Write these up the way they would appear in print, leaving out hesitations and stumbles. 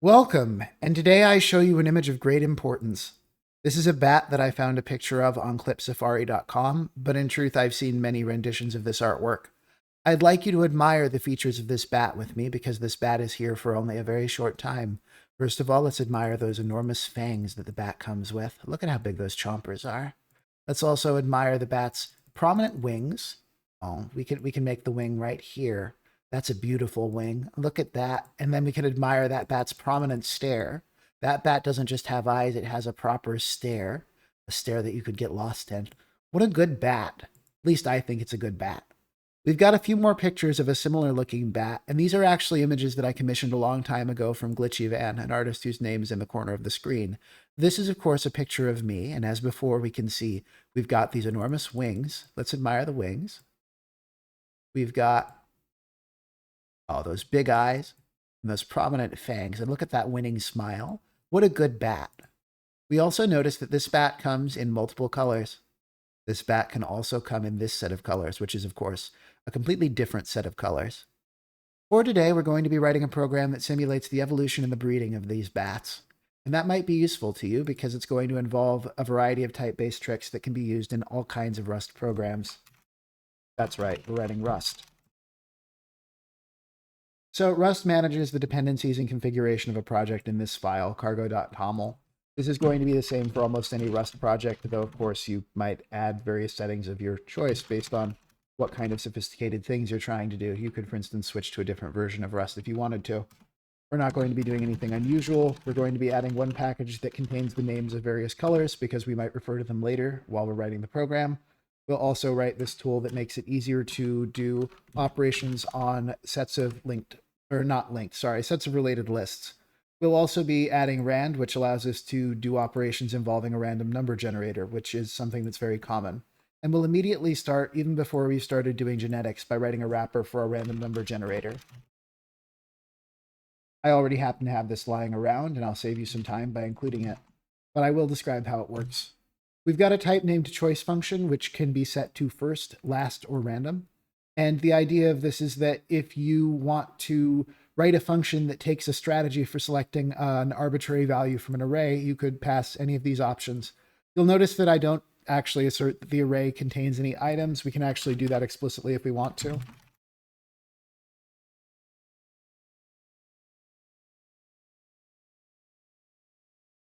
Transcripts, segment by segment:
Welcome, and today I show you an image of great importance. This is a bat that I found a picture of on clipsafari.com, but in truth I've seen many renditions of this artwork. I'd like you to admire the features of this bat with me because this bat is here for only a very short time. First of all, let's admire those enormous fangs that the bat comes with. Look at how big those chompers are. Let's also admire the bat's prominent wings. Oh, we can make the wing right here. That's a beautiful wing. Look at that. And then we can admire that bat's prominent stare. That bat doesn't just have eyes, it has a proper stare, a stare that you could get lost in. What a good bat. At least I think it's a good bat. We've got a few more pictures of a similar looking bat, and these are actually images that I commissioned a long time ago from Glitchy Van, an artist whose name is in the corner of the screen. This is, of course, a picture of me, and as before, we can see we've got these enormous wings. Let's admire the wings. We've got those big eyes and those prominent fangs, and look at that winning smile. What a good bat. We also notice that this bat comes in multiple colors. This bat can also come in this set of colors, which is, of course, a completely different set of colors. For today, we're going to be writing a program that simulates the evolution and the breeding of these bats. And that might be useful to you because it's going to involve a variety of type-based tricks that can be used in all kinds of Rust programs. That's right, we're writing Rust. So Rust manages the dependencies and configuration of a project in this file, cargo.toml. This is going to be the same for almost any Rust project, though of course you might add various settings of your choice based on what kind of sophisticated things you're trying to do. You could, for instance, switch to a different version of Rust if you wanted to. We're not going to be doing anything unusual. We're going to be adding one package that contains the names of various colors because we might refer to them later while we're writing the program. We'll also write this tool that makes it easier to do operations on sets of sets of related lists. We'll also be adding rand, which allows us to do operations involving a random number generator, which is something that's very common. And we'll immediately start, even before we've started doing genetics, by writing a wrapper for a random number generator. I already happen to have this lying around, and I'll save you some time by including it, but I will describe how it works. We've got a type named choice function, which can be set to first, last, or random. And the idea of this is that if you want to write a function that takes a strategy for selecting an arbitrary value from an array, you could pass any of these options. You'll notice that I don't actually assert that the array contains any items. We can actually do that explicitly if we want to.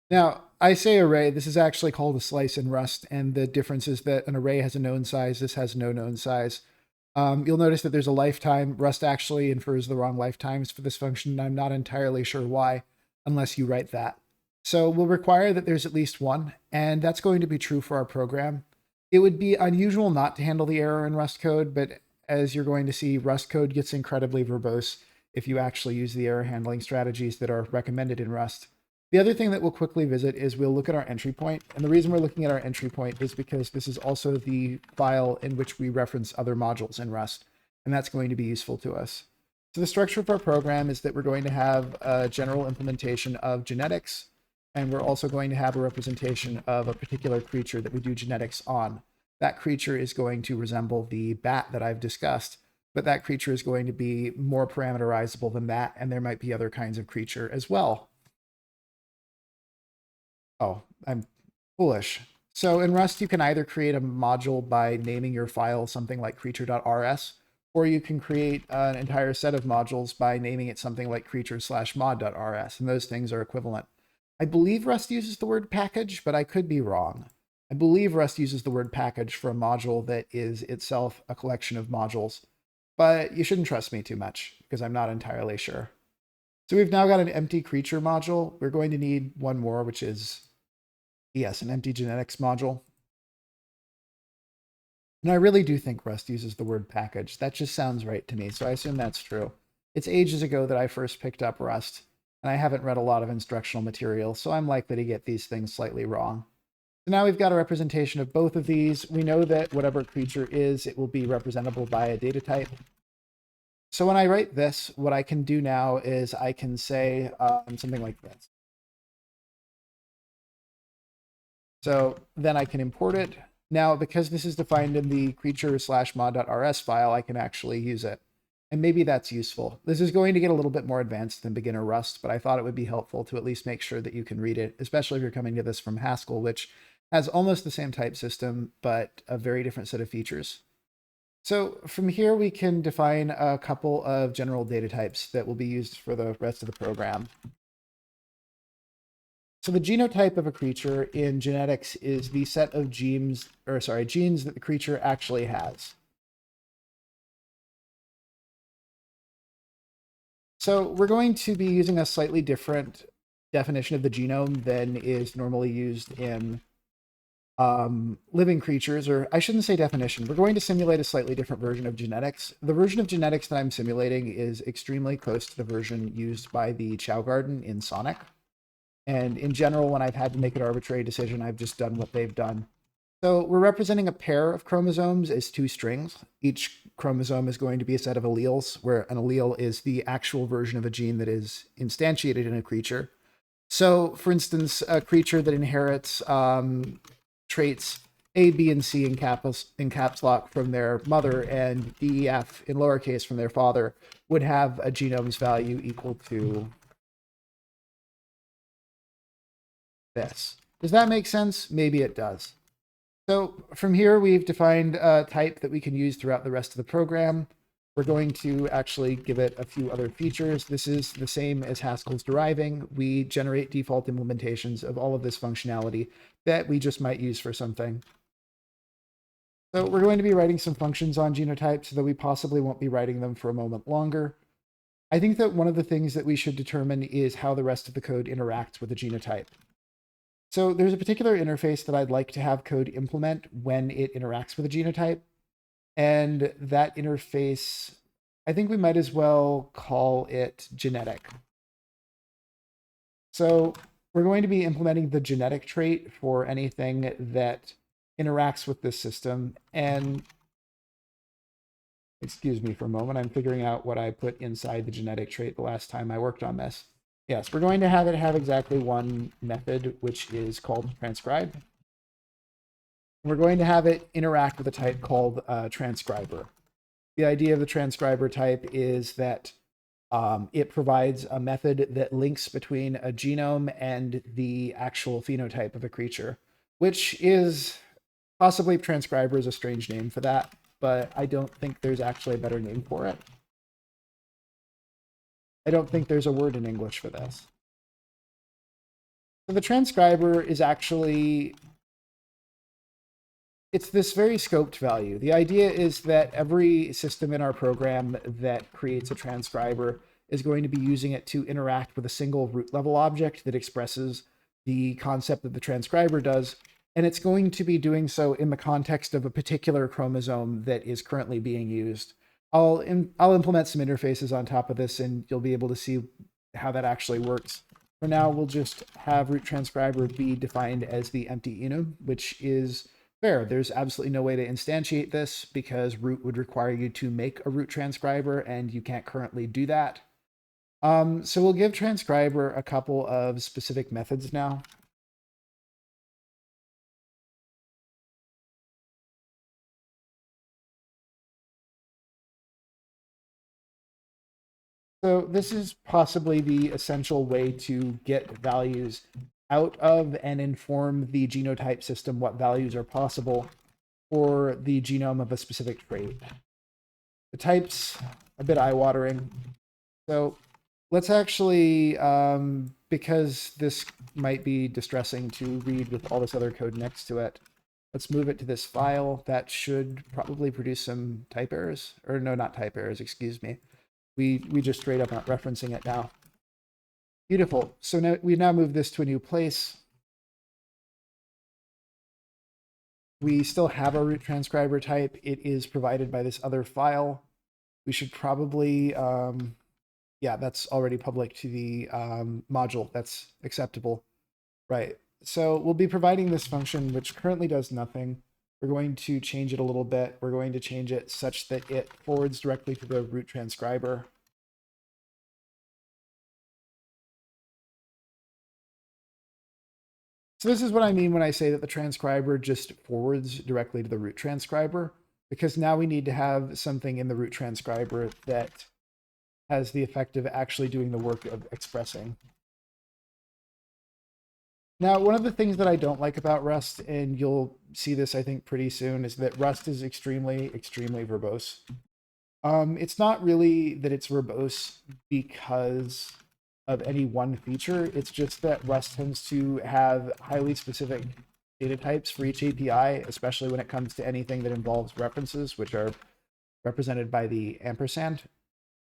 Now, I say array, this is actually called a slice in Rust, and the difference is that an array has a known size, this has no known size. You'll notice that there's a lifetime. Rust actually infers the wrong lifetimes for this function, and I'm not entirely sure why, unless you write that. So we'll require that there's at least one, and that's going to be true for our program. It would be unusual not to handle the error in Rust code, but as you're going to see, Rust code gets incredibly verbose if you actually use the error handling strategies that are recommended in Rust. The other thing that we'll quickly visit is we'll look at our entry point. And the reason we're looking at our entry point is because this is also the file in which we reference other modules in Rust. And that's going to be useful to us. So the structure of our program is that we're going to have a general implementation of genetics. And we're also going to have a representation of a particular creature that we do genetics on. That creature is going to resemble the bat that I've discussed, but that creature is going to be more parameterizable than that. And there might be other kinds of creature as well. Oh, I'm foolish. So in Rust, you can either create a module by naming your file something like creature.rs, or you can create an entire set of modules by naming it something like creature/mod.rs, and those things are equivalent. I believe Rust uses the word package, but I could be wrong. I believe Rust uses the word package for a module that is itself a collection of modules, but you shouldn't trust me too much because I'm not entirely sure. So we've now got an empty creature module. We're going to need one more, which is yes, an empty genetics module. And I really do think Rust uses the word package. That just sounds right to me, so I assume that's true. It's ages ago that I first picked up Rust, and I haven't read a lot of instructional material, so I'm likely to get these things slightly wrong. So now we've got a representation of both of these. We know that whatever creature is, it will be representable by a data type. So when I write this, what I can do now is I can say something like this. So then I can import it. Now, because this is defined in the creature/mod.rs file, I can actually use it. And maybe that's useful. This is going to get a little bit more advanced than beginner Rust, but I thought it would be helpful to at least make sure that you can read it, especially if you're coming to this from Haskell, which has almost the same type system, but a very different set of features. So from here, we can define a couple of general data types that will be used for the rest of the program. So the genotype of a creature in genetics is the set of genes that the creature actually has. So we're going to be using a slightly different definition of the genome than is normally used in living creatures, or I shouldn't say definition. We're going to simulate a slightly different version of genetics. The version of genetics that I'm simulating is extremely close to the version used by the Chao Garden in Sonic. And in general, when I've had to make an arbitrary decision, I've just done what they've done. So we're representing a pair of chromosomes as two strings. Each chromosome is going to be a set of alleles, where an allele is the actual version of a gene that is instantiated in a creature. So, for instance, a creature that inherits traits A, B, and C in caps lock from their mother and D, E, F in lowercase from their father would have a genome's value equal to this. Does that make sense? Maybe it does. So from here, we've defined a type that we can use throughout the rest of the program. We're going to actually give it a few other features. This is the same as Haskell's deriving. We generate default implementations of all of this functionality that we just might use for something. So we're going to be writing some functions on genotypes, though we possibly won't be writing them for a moment longer. I think that one of the things that we should determine is how the rest of the code interacts with the genotype. So there's a particular interface that I'd like to have code implement when it interacts with a genotype. And that interface, I think we might as well call it genetic. So we're going to be implementing the genetic trait for anything that interacts with this system. And excuse me for a moment, I'm figuring out what I put inside the genetic trait the last time I worked on this. Yes, we're going to have it have exactly one method, which is called transcribe. We're going to have it interact with a type called transcriber. The idea of the transcriber type is that it provides a method that links between a genome and the actual phenotype of a creature, which is possibly transcriber is a strange name for that, but I don't think there's actually a better name for it. I don't think there's a word in English for this. So the transcriber is actually, it's this very scoped value. The idea is that every system in our program that creates a transcriber is going to be using it to interact with a single root level object that expresses the concept that the transcriber does. And it's going to be doing so in the context of a particular chromosome that is currently being used. I'll implement some interfaces on top of this, and you'll be able to see how that actually works. For now, we'll just have root transcriber be defined as the empty enum, which is fair. There's absolutely no way to instantiate this because root would require you to make a root transcriber, and you can't currently do that. So we'll give transcriber a couple of specific methods now. So this is possibly the essential way to get values out of and inform the genotype system what values are possible for the genome of a specific trait. The type's a bit eye-watering. So let's actually, because this might be distressing to read with all this other code next to it, let's move it to this file. That should probably produce some type errors. Or no, not type errors, excuse me. We just straight up aren't referencing it now. Beautiful. So now we've now moved this to a new place. We still have a root transcriber type. It is provided by this other file. We should probably, yeah, that's already public to the module. That's acceptable. Right. So we'll be providing this function, which currently does nothing. We're going to change it a little bit. We're going to change it such that it forwards directly to the root transcriber. So this is what I mean when I say that the transcriber just forwards directly to the root transcriber. because now we need to have something in the root transcriber that has the effect of actually doing the work of expressing. Now, one of the things that I don't like about Rust, and you'll see this, I think, pretty soon, is that Rust is extremely, extremely verbose. It's not really that it's verbose because of any one feature. It's just that Rust tends to have highly specific data types for each API, especially when it comes to anything that involves references, which are represented by the ampersand.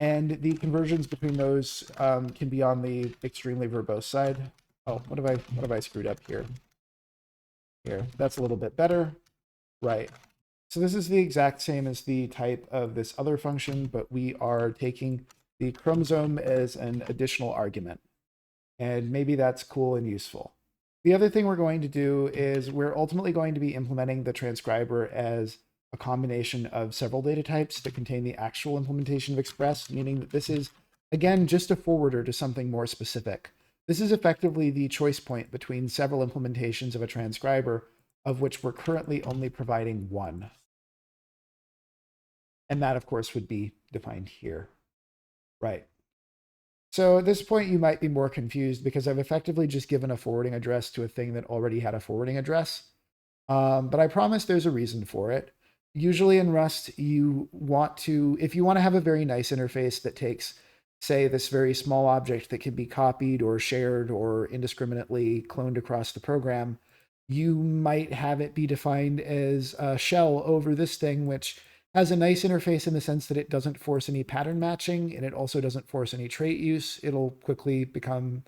And the conversions between those can be on the extremely verbose side. Oh, what have I screwed up here? Here, that's a little bit better. Right. So this is the exact same as the type of this other function, but we are taking the chromosome as an additional argument. And maybe that's cool and useful. The other thing we're going to do is we're ultimately going to be implementing the transcriber as a combination of several data types that contain the actual implementation of express, meaning that this is, again, just a forwarder to something more specific. This is effectively the choice point between several implementations of a transcriber, of which we're currently only providing one. And that, of course, would be defined here. Right. So at this point, you might be more confused because I've effectively just given a forwarding address to a thing that already had a forwarding address. But I promise there's a reason for it. Usually in Rust, you want to, if you want to have a very nice interface that takes, say, this very small object that can be copied or shared or indiscriminately cloned across the program, you might have it be defined as a shell over this thing, which has a nice interface in the sense that it doesn't force any pattern matching, and it also doesn't force any trait use. It'll quickly become,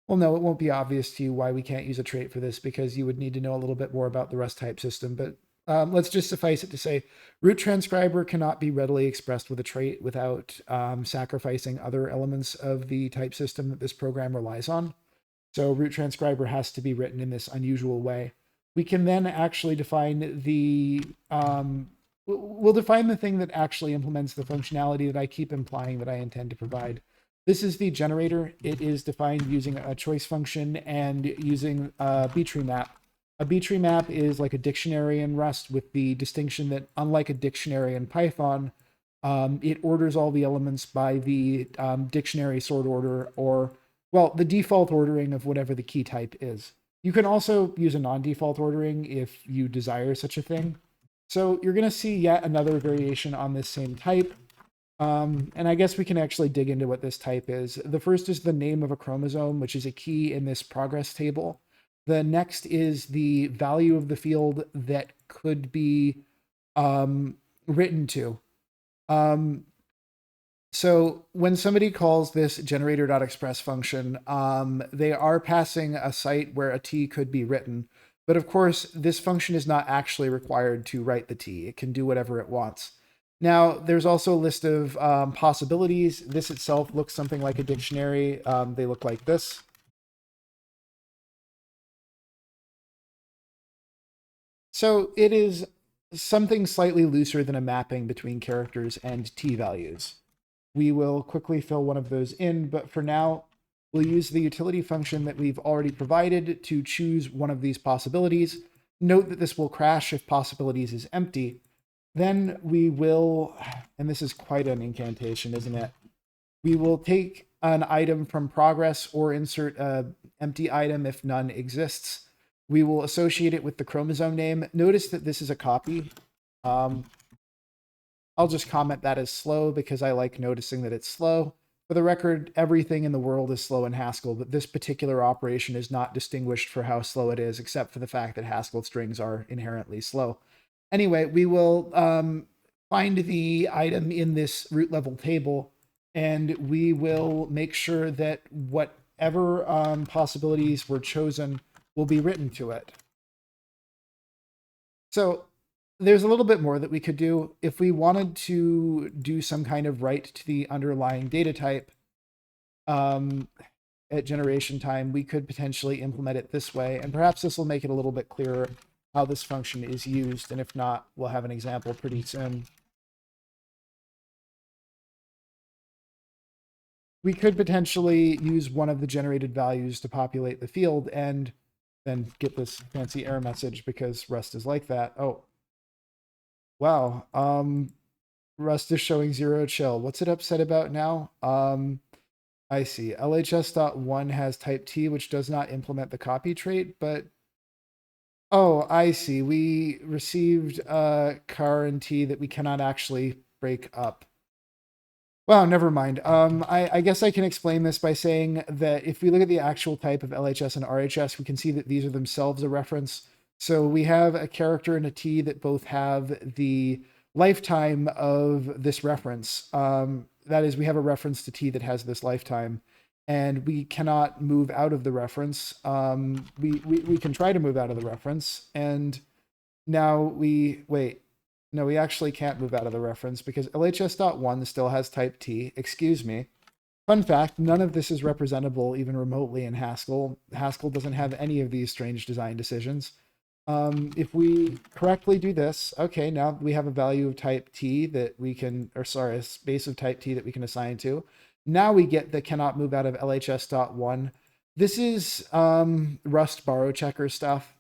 well, no, it won't be obvious to you why we can't use a trait for this, because you would need to know a little bit more about the Rust type system. But let's just suffice it to say, root transcriber cannot be readily expressed with a trait without sacrificing other elements of the type system that this program relies on. So root transcriber has to be written in this unusual way. We can then actually define the, we'll define the thing that actually implements the functionality that I keep implying that I intend to provide. This is the generator. It is defined using a choice function and using a B-tree map. A B-tree map is like a dictionary in Rust, with the distinction that, unlike a dictionary in Python, it orders all the elements by the dictionary sort order, or, well, the default ordering of whatever the key type is. You can also use a non-default ordering if you desire such a thing. So you're going to see yet another variation on this same type. And I guess we can actually dig into what this type is. The first is the name of a chromosome, which is a key in this progress table. The next is the value of the field that could be written to. So when somebody calls this generator.express function, they are passing a site where a T could be written. But of course, this function is not actually required to write the T. It can do whatever it wants. Now, there's also a list of possibilities. This itself looks something like a dictionary. They look like this. So it is something slightly looser than a mapping between characters and T values. We will quickly fill one of those in, but for now, we'll use the utility function that we've already provided to choose one of these possibilities. Note that this will crash if possibilities is empty. Then we will, and this is quite an incantation, isn't it? We will take an item from progress or insert an empty item if none exists. We will associate it with the chromosome name. Notice that this is a copy. I'll just comment that as slow because I like noticing that it's slow. For the record, everything in the world is slow in Haskell, but this particular operation is not distinguished for how slow it is, except for the fact that Haskell strings are inherently slow. Anyway, we will find the item in this root level table, and we will make sure that whatever possibilities were chosen will be written to it. So there's a little bit more that we could do. If we wanted to do some kind of write to the underlying data type at generation time, we could potentially implement it this way. And perhaps this will make it a little bit clearer how this function is used. And if not, we'll have an example pretty soon. We could potentially use one of the generated values to populate the field and then get this fancy error message because Rust is like that. Oh, Wow. Rust is showing 0 chill. What's it upset about now? I see. LHS.1 has type T, which does not implement the copy trait, but oh, I see. We received a car and T that we cannot actually break up. Wow, never mind. I guess I can explain this by saying that if we look at the actual type of LHS and RHS, we can see that these are themselves a reference. So we have a character and a T that both have the lifetime of this reference. That is, we have a reference to T that has this lifetime, and we cannot move out of the reference. We can try to move out of the reference, and now we wait. No, we actually can't move out of the reference because LHS.1 still has type T. Excuse me. Fun fact, none of this is representable even remotely in Haskell. Haskell doesn't have any of these strange design decisions. If we correctly do this, okay, now we have a value of type T that we can, or sorry, a space of type T that we can assign to. Now we get the cannot move out of LHS.1. This is Rust borrow checker stuff.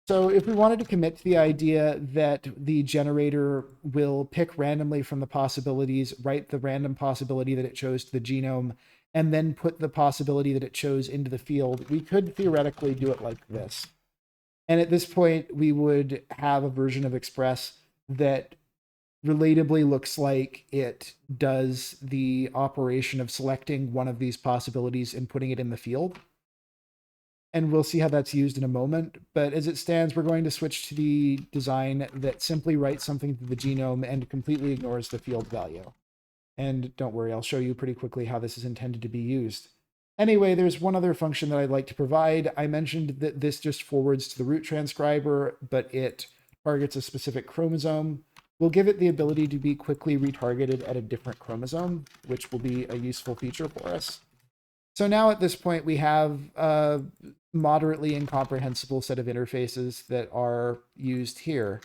So if we wanted to commit to the idea that the generator will pick randomly from the possibilities, write the random possibility that it chose to the genome, and then put the possibility that it chose into the field, we could theoretically do it like this. And at this point, we would have a version of Express that relatably looks like it does the operation of selecting one of these possibilities and putting it in the field. And we'll see how that's used in a moment. But as it stands, we're going to switch to the design that simply writes something to the genome and completely ignores the field value. And don't worry, I'll show you pretty quickly how this is intended to be used. Anyway, there's one other function that I'd like to provide. I mentioned that this just forwards to the root transcriber, but it targets a specific chromosome. We'll give it the ability to be quickly retargeted at a different chromosome, which will be a useful feature for us. So now at this point, we have a moderately incomprehensible set of interfaces that are used here.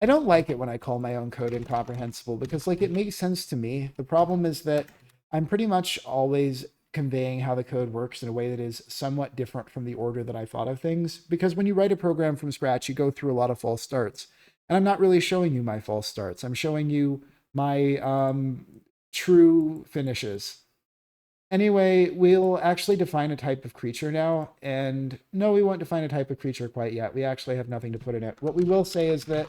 I don't like it when I call my own code incomprehensible because like it makes sense to me. The problem is that I'm pretty much always conveying how the code works in a way that is somewhat different from the order that I thought of things. Because when you write a program from scratch, you go through a lot of false starts. And I'm not really showing you my false starts. I'm showing you my true finishes. Anyway, we'll actually define a type of creature now. And no, we won't define a type of creature quite yet. We actually have nothing to put in it. What we will say is that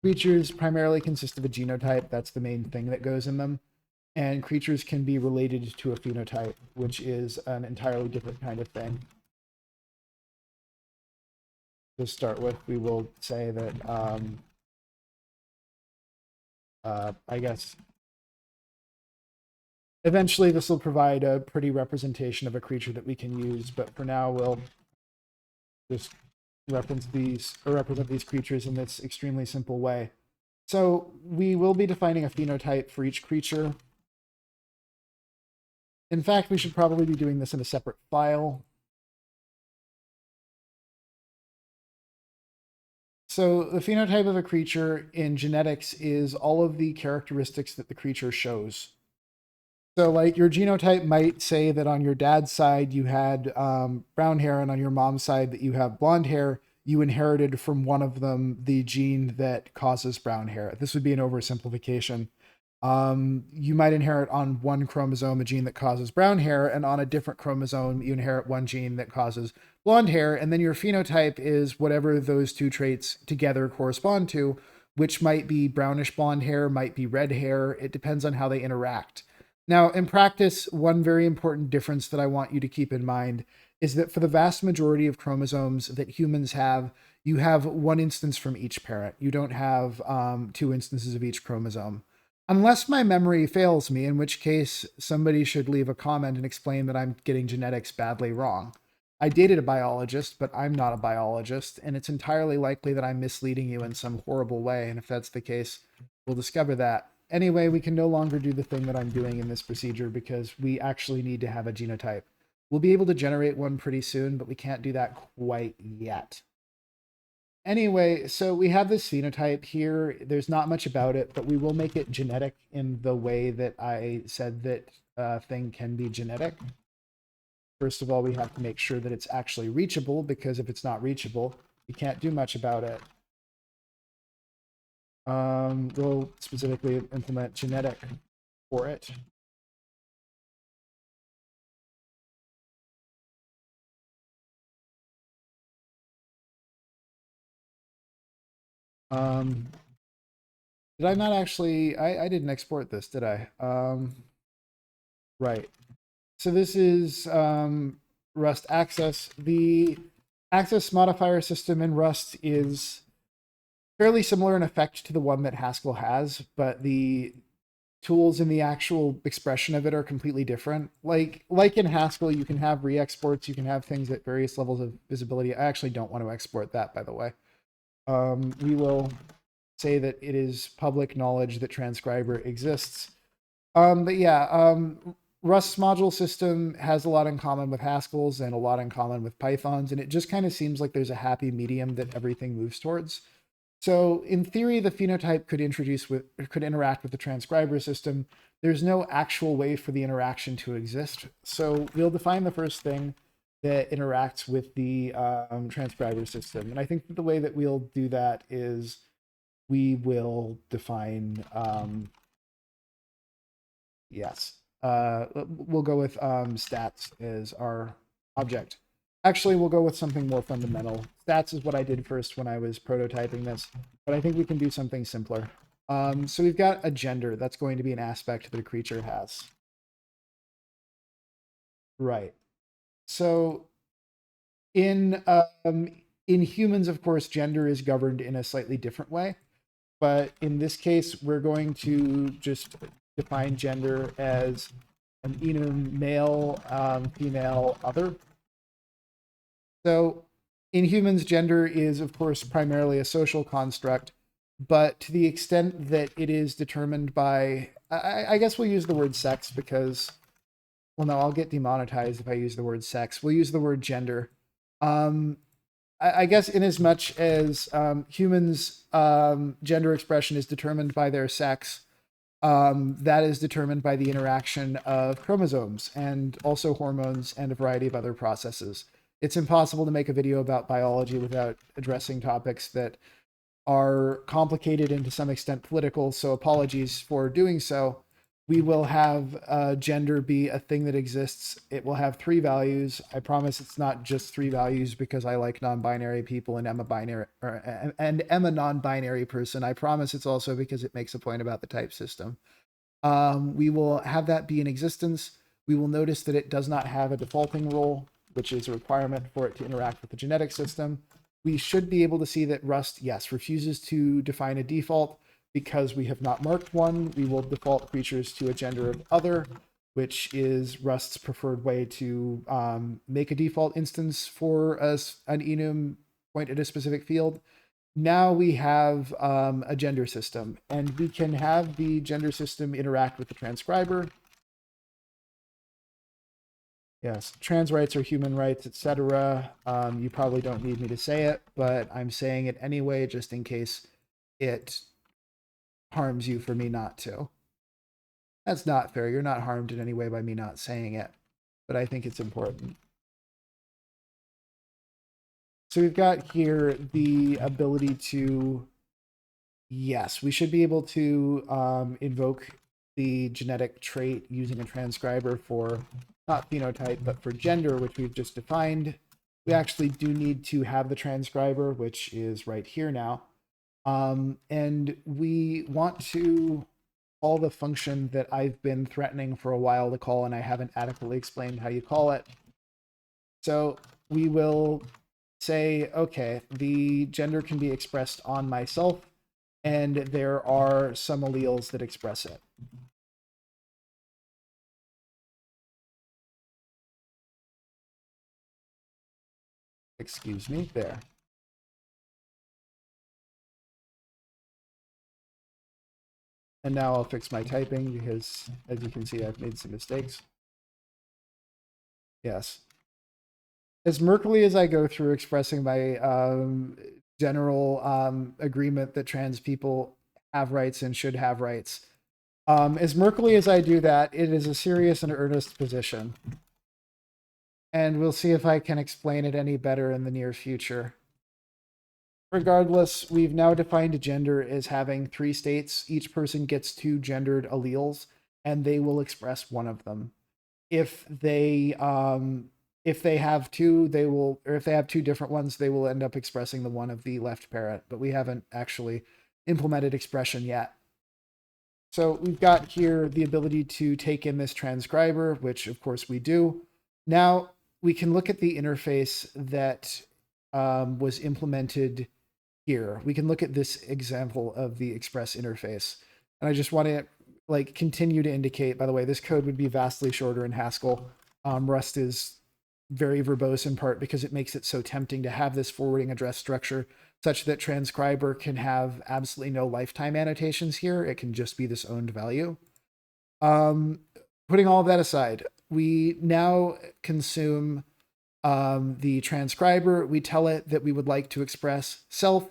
creatures primarily consist of a genotype. That's the main thing that goes in them. And creatures can be related to a phenotype, which is an entirely different kind of thing. To start with, we will say that, I guess, eventually this will provide a pretty representation of a creature that we can use, but for now we'll just represent these creatures in this extremely simple way. So we will be defining a phenotype for each creature. In fact, we should probably be doing this in a separate file. So the phenotype of a creature in genetics is all of the characteristics that the creature shows. So like your genotype might say that on your dad's side you had brown hair, and on your mom's side that you have blonde hair. You inherited from one of them the gene that causes brown hair. This would be an oversimplification. You might inherit on one chromosome a gene that causes brown hair, and on a different chromosome you inherit one gene that causes blonde hair, and then your phenotype is whatever those two traits together correspond to, which might be brownish blonde hair, might be red hair. It depends on how they interact. Now, in practice, one very important difference that I want you to keep in mind is that for the vast majority of chromosomes that humans have, you have one instance from each parent. You don't have two instances of each chromosome. Unless my memory fails me, in which case somebody should leave a comment and explain that I'm getting genetics badly wrong. I dated a biologist, but I'm not a biologist, and it's entirely likely that I'm misleading you in some horrible way, and if that's the case, we'll discover that. Anyway, we can no longer do the thing that I'm doing in this procedure because we actually need to have a genotype. We'll be able to generate one pretty soon, but we can't do that quite yet. Anyway, so we have this phenotype here. There's not much about it, but we will make it genetic in the way that I said that thing can be genetic. First of all, we have to make sure that it's actually reachable, because if it's not reachable, you can't do much about it. We'll specifically implement genetic for it. Did I not actually, I didn't export this, did I? Right. So this is Rust access. The access modifier system in Rust is fairly similar in effect to the one that Haskell has, but the tools in the actual expression of it are completely different. Like in Haskell, you can have re-exports, you can have things at various levels of visibility. I actually don't want to export that, by the way. We will say that it is public knowledge that transcriber exists. But yeah, Rust's module system has a lot in common with Haskell's and a lot in common with Python's, and it just kind of seems like there's a happy medium that everything moves towards. So in theory, the phenotype could interact with the transcriber system. There's no actual way for the interaction to exist. So we'll define the first thing that interacts with the transcriber system. And I think that the way that we'll do that is we will define, we'll go with stats as our object. Actually, we'll go with something more fundamental. Stats is what I did first when I was prototyping this, but I think we can do something simpler. So we've got a gender. That's going to be an aspect that a creature has. Right. So in humans, of course, gender is governed in a slightly different way. But in this case, we're going to just define gender as an enum male, female, other. So in humans, gender is, of course, primarily a social construct, but to the extent that it is determined by, I guess we'll use the word sex because, well, no, I'll get demonetized if I use the word sex. We'll use the word gender. I guess in as much as humans' gender expression is determined by their sex, that is determined by the interaction of chromosomes and also hormones and a variety of other processes. It's impossible to make a video about biology without addressing topics that are complicated and to some extent political, so apologies for doing so. We will have gender be a thing that exists. It will have 3 values. I promise it's not just 3 values because I like non-binary people and am a non-binary person. I promise it's also because it makes a point about the type system. We will have that be in existence. We will notice that it does not have a defaulting role, which is a requirement for it to interact with the genetic system. We should be able to see that Rust, yes, refuses to define a default. Because we have not marked one, we will default creatures to a gender of other, which is Rust's preferred way to make a default instance for an enum point at a specific field. Now we have a gender system, and we can have the gender system interact with the transcriber. Yes, trans rights are human rights, etc. You probably don't need me to say it, but I'm saying it anyway, just in case it harms you for me not to. That's not fair. You're not harmed in any way by me not saying it, but I think it's important. So we've got here the ability to, yes, we should be able to invoke the genetic trait using a transcriber for not phenotype, but for gender, which we've just defined. We actually do need to have the transcriber, which is right here now. And we want to call the function that I've been threatening for a while to call, and I haven't adequately explained how you call it. So we will say, okay, the gender can be expressed on myself, and there are some alleles that express it. Excuse me, there. And now I'll fix my typing because, as you can see, I've made some mistakes. Yes. As merkily as I go through expressing my general agreement that trans people have rights and should have rights, as merkily as I do that, it is a serious and earnest position. And we'll see if I can explain it any better in the near future. Regardless, we've now defined gender as having three states. Each person gets two gendered alleles, and they will express one of them. If they have two, they will, or if they have two different ones, they will end up expressing the one of the left parent, but we haven't actually implemented expression yet. So we've got here the ability to take in this transcriber, which of course we do. Now we can look at the interface that was implemented here. We can look at this example of the express interface. And I just want to like continue to indicate, by the way, this code would be vastly shorter in Haskell. Rust is very verbose in part because it makes it so tempting to have this forwarding address structure such that transcriber can have absolutely no lifetime annotations here. It can just be this owned value. Putting all of that aside, we now consume the transcriber. We tell it that we would like to express self.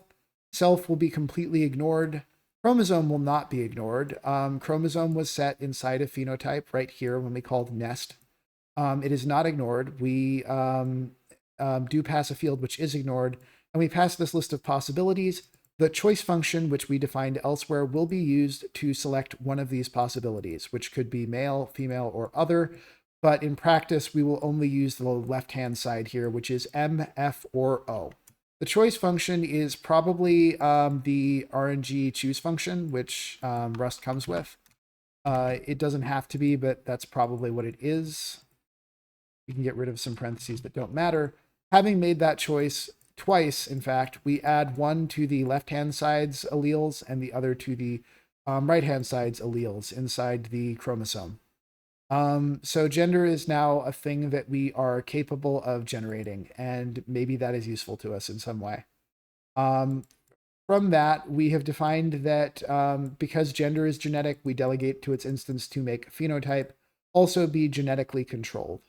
Self will be completely ignored. Chromosome will not be ignored. Chromosome was set inside a phenotype right here when we called nest. It is not ignored. We do pass a field which is ignored, and we pass this list of possibilities. The choice function, which we defined elsewhere, will be used to select one of these possibilities, which could be male, female, or other. But in practice, we will only use the left-hand side here, which is M, F, or O. The choice function is probably the RNG choose function, which Rust comes with. It doesn't have to be, but that's probably what it is. You can get rid of some parentheses that don't matter. Having made that choice twice, in fact, we add one to the left-hand side's alleles and the other to the right-hand side's alleles inside the chromosome. So gender is now a thing that we are capable of generating, and maybe that is useful to us in some way. From that, we have defined that because gender is genetic, we delegate to its instance to make phenotype also be genetically controlled.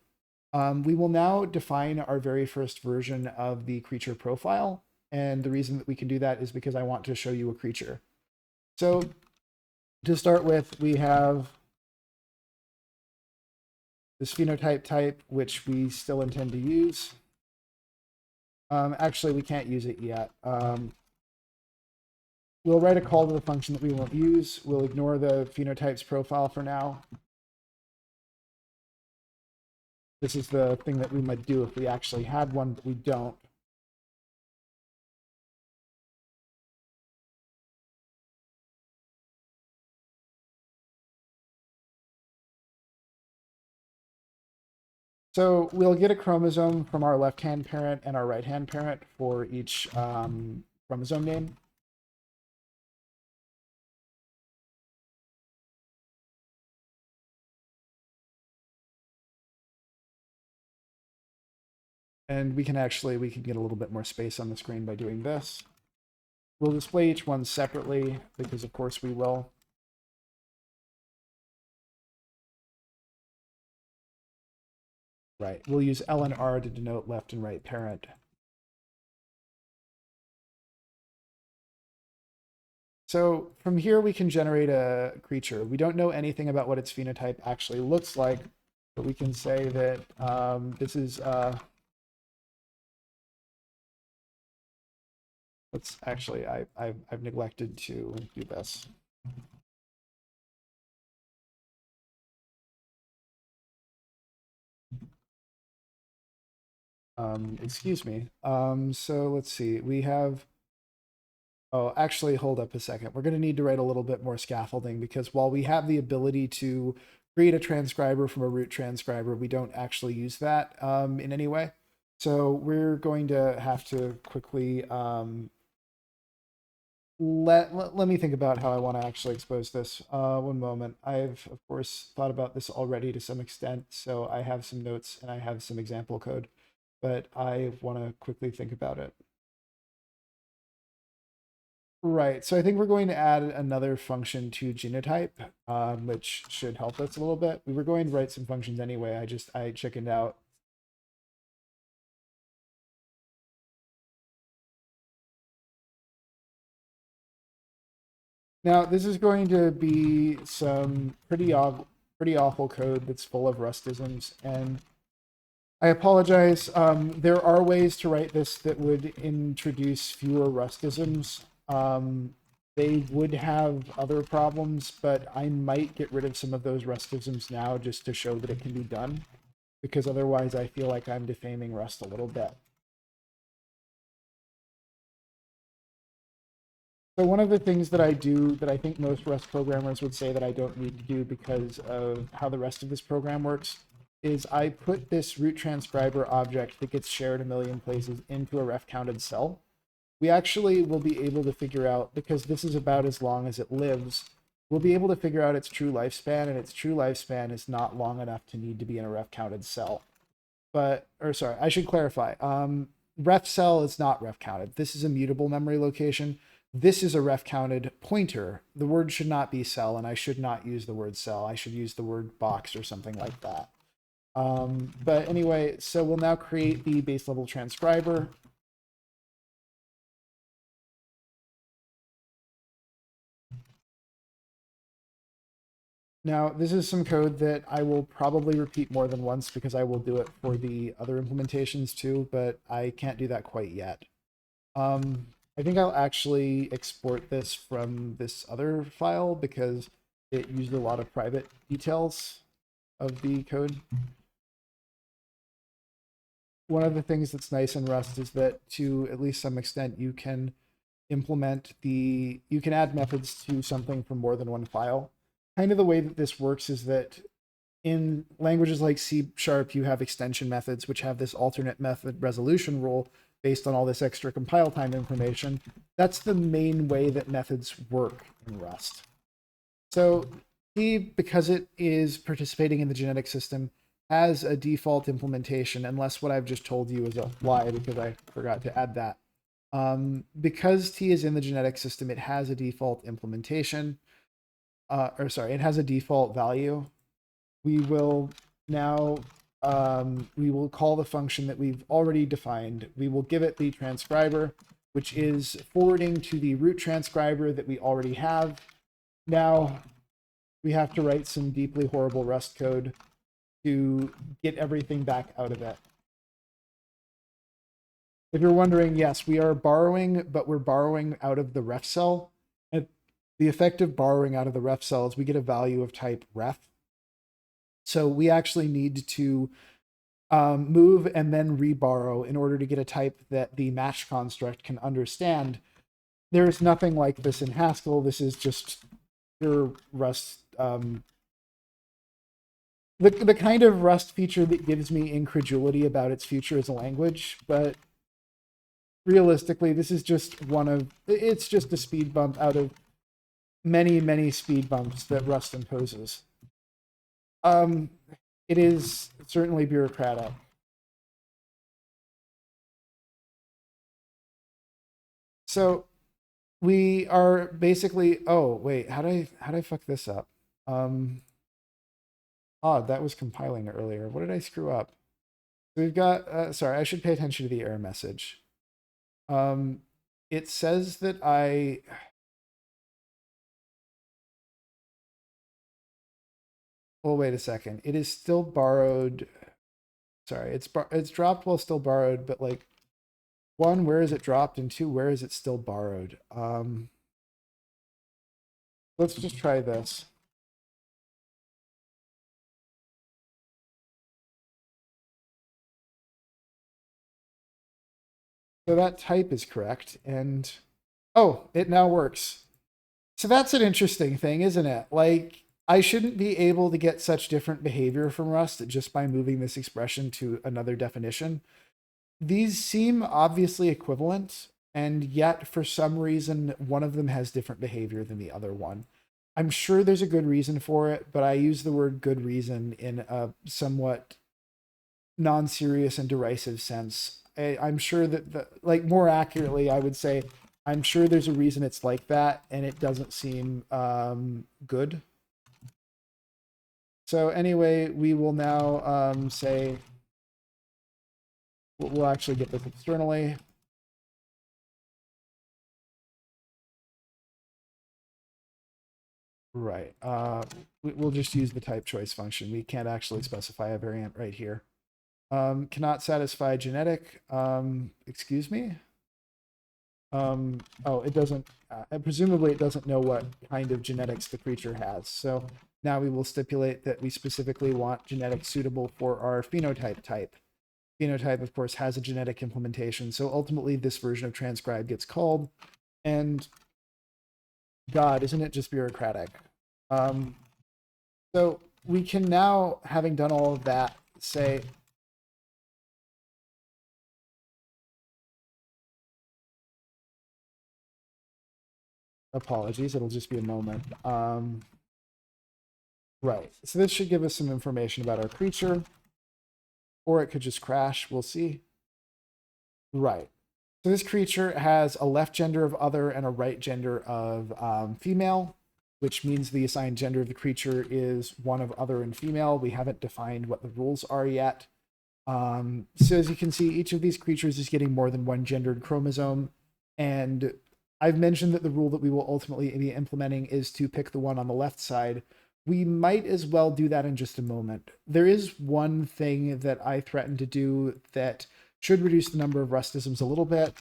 We will now define our very first version of the creature profile. And the reason that we can do that is because I want to show you a creature. So to start with, we have this phenotype type, which we still intend to use. Actually, we can't use it yet. We'll write a call to the function that we won't use. We'll ignore the phenotypes profile for now. This is the thing that we might do if we actually had one, but we don't. So we'll get a chromosome from our left-hand parent and our right-hand parent for each chromosome name. And we can get a little bit more space on the screen by doing this. We'll display each one separately because of course we will. Right, we'll use L and R to denote left and right parent. So from here we can generate a creature. We don't know anything about what its phenotype actually looks like, but we can say that this is let's actually, I've neglected to do this. Excuse me. So let's see. We have. Oh, actually, hold up a second. We're going to need to write a little bit more scaffolding because while we have the ability to create a transcriber from a root transcriber, we don't actually use that in any way. So we're going to have to quickly let me think about how I want to actually expose this. One moment. I've, of course, thought about this already to some extent, so I have some notes and I have some example code, but I want to quickly think about it. Right, so I think we're going to add another function to genotype, which should help us a little bit. We were going to write some functions anyway, I chickened out. Now, this is going to be some pretty awful code that's full of Rustisms, and I apologize. There are ways to write this that would introduce fewer rustisms. They would have other problems, but I might get rid of some of those rustisms now just to show that it can be done, because otherwise I feel like I'm defaming Rust a little bit. So one of the things that I do that I think most Rust programmers would say that I don't need to do because of how the rest of this program works is I put this root transcriber object that gets shared a million places into a ref counted cell. We actually will be able to figure out, because this is about as long as it lives, we'll be able to figure out its true lifespan, and its true lifespan is not long enough to need to be in a ref counted cell. But, or sorry, I should clarify. Ref cell is not ref counted. This is a mutable memory location. This is a ref counted pointer. The word should not be cell, and I should not use the word cell. I should use the word box or something like that. But anyway, so we'll now create the base level transcriber. Now, this is some code that I will probably repeat more than once because I will do it for the other implementations too, but I can't do that quite yet. I think I'll actually export this from this other file because it used a lot of private details of the code. One of the things that's nice in Rust is that to at least some extent you can you can add methods to something from more than one file. Kind of the way that this works is that in languages like C# you have extension methods which have this alternate method resolution rule based on all this extra compile time information. That's the main way that methods work in Rust. So C, because it is participating in the genetic system, has a default implementation, unless what I've just told you is a lie because I forgot to add that. Because T is in the genetic system, it has a default implementation, it has a default value. We will now, we will call the function that we've already defined. We will give it the transcriber, which is forwarding to the root transcriber that we already have. Now we have to write some deeply horrible Rust code to get everything back out of it. If you're wondering, yes, we are borrowing, but we're borrowing out of the ref cell. And the effect of borrowing out of the ref cell is we get a value of type ref. So we actually need to move and then reborrow in order to get a type that the match construct can understand. There's nothing like this in Haskell. This is just pure Rust. The kind of Rust feature that gives me incredulity about its future as a language, but realistically, this is just it's just a speed bump out of many, many speed bumps that Rust imposes. It is certainly bureaucratic. So we are basically, oh wait, how did I fuck this up? That was compiling earlier. What did I screw up? So we've got, sorry, I should pay attention to the error message. It says that well, wait a second. It is still borrowed. Sorry, it's dropped while still borrowed, but like, one, where is it dropped? And two, where is it still borrowed? Let's just try this. So that type is correct, and oh, it now works. So that's an interesting thing, isn't it? Like, I shouldn't be able to get such different behavior from Rust just by moving this expression to another definition. These seem obviously equivalent, and yet for some reason, one of them has different behavior than the other one. I'm sure there's a good reason for it, but I use the word good reason in a somewhat non-serious and derisive sense. I'm sure that like more accurately, I would say I'm sure there's a reason it's like that, and it doesn't seem good. So anyway, we will now say we'll actually get this externally. Right. We'll just use the type choice function. We can't actually specify a variant right here. Cannot satisfy genetic. Excuse me. Oh, it doesn't, presumably it doesn't know what kind of genetics the creature has. So now we will stipulate that we specifically want genetics suitable for our phenotype type. Phenotype, of course, has a genetic implementation. So ultimately, this version of transcribe gets called. And God, isn't it just bureaucratic? Um, so we can now, having done all of that, say, apologies, it'll just be a moment. Right, so this should give us some information about our creature, or it could just crash, we'll see. Right, so this creature has a left gender of other and a right gender of female, which means the assigned gender of the creature is one of other and female. We haven't defined what the rules are yet. So as you can see, each of these creatures is getting more than one gendered chromosome, and I've mentioned that the rule that we will ultimately be implementing is to pick the one on the left side. We might as well do that in just a moment. There is one thing that I threatened to do that should reduce the number of rustisms a little bit.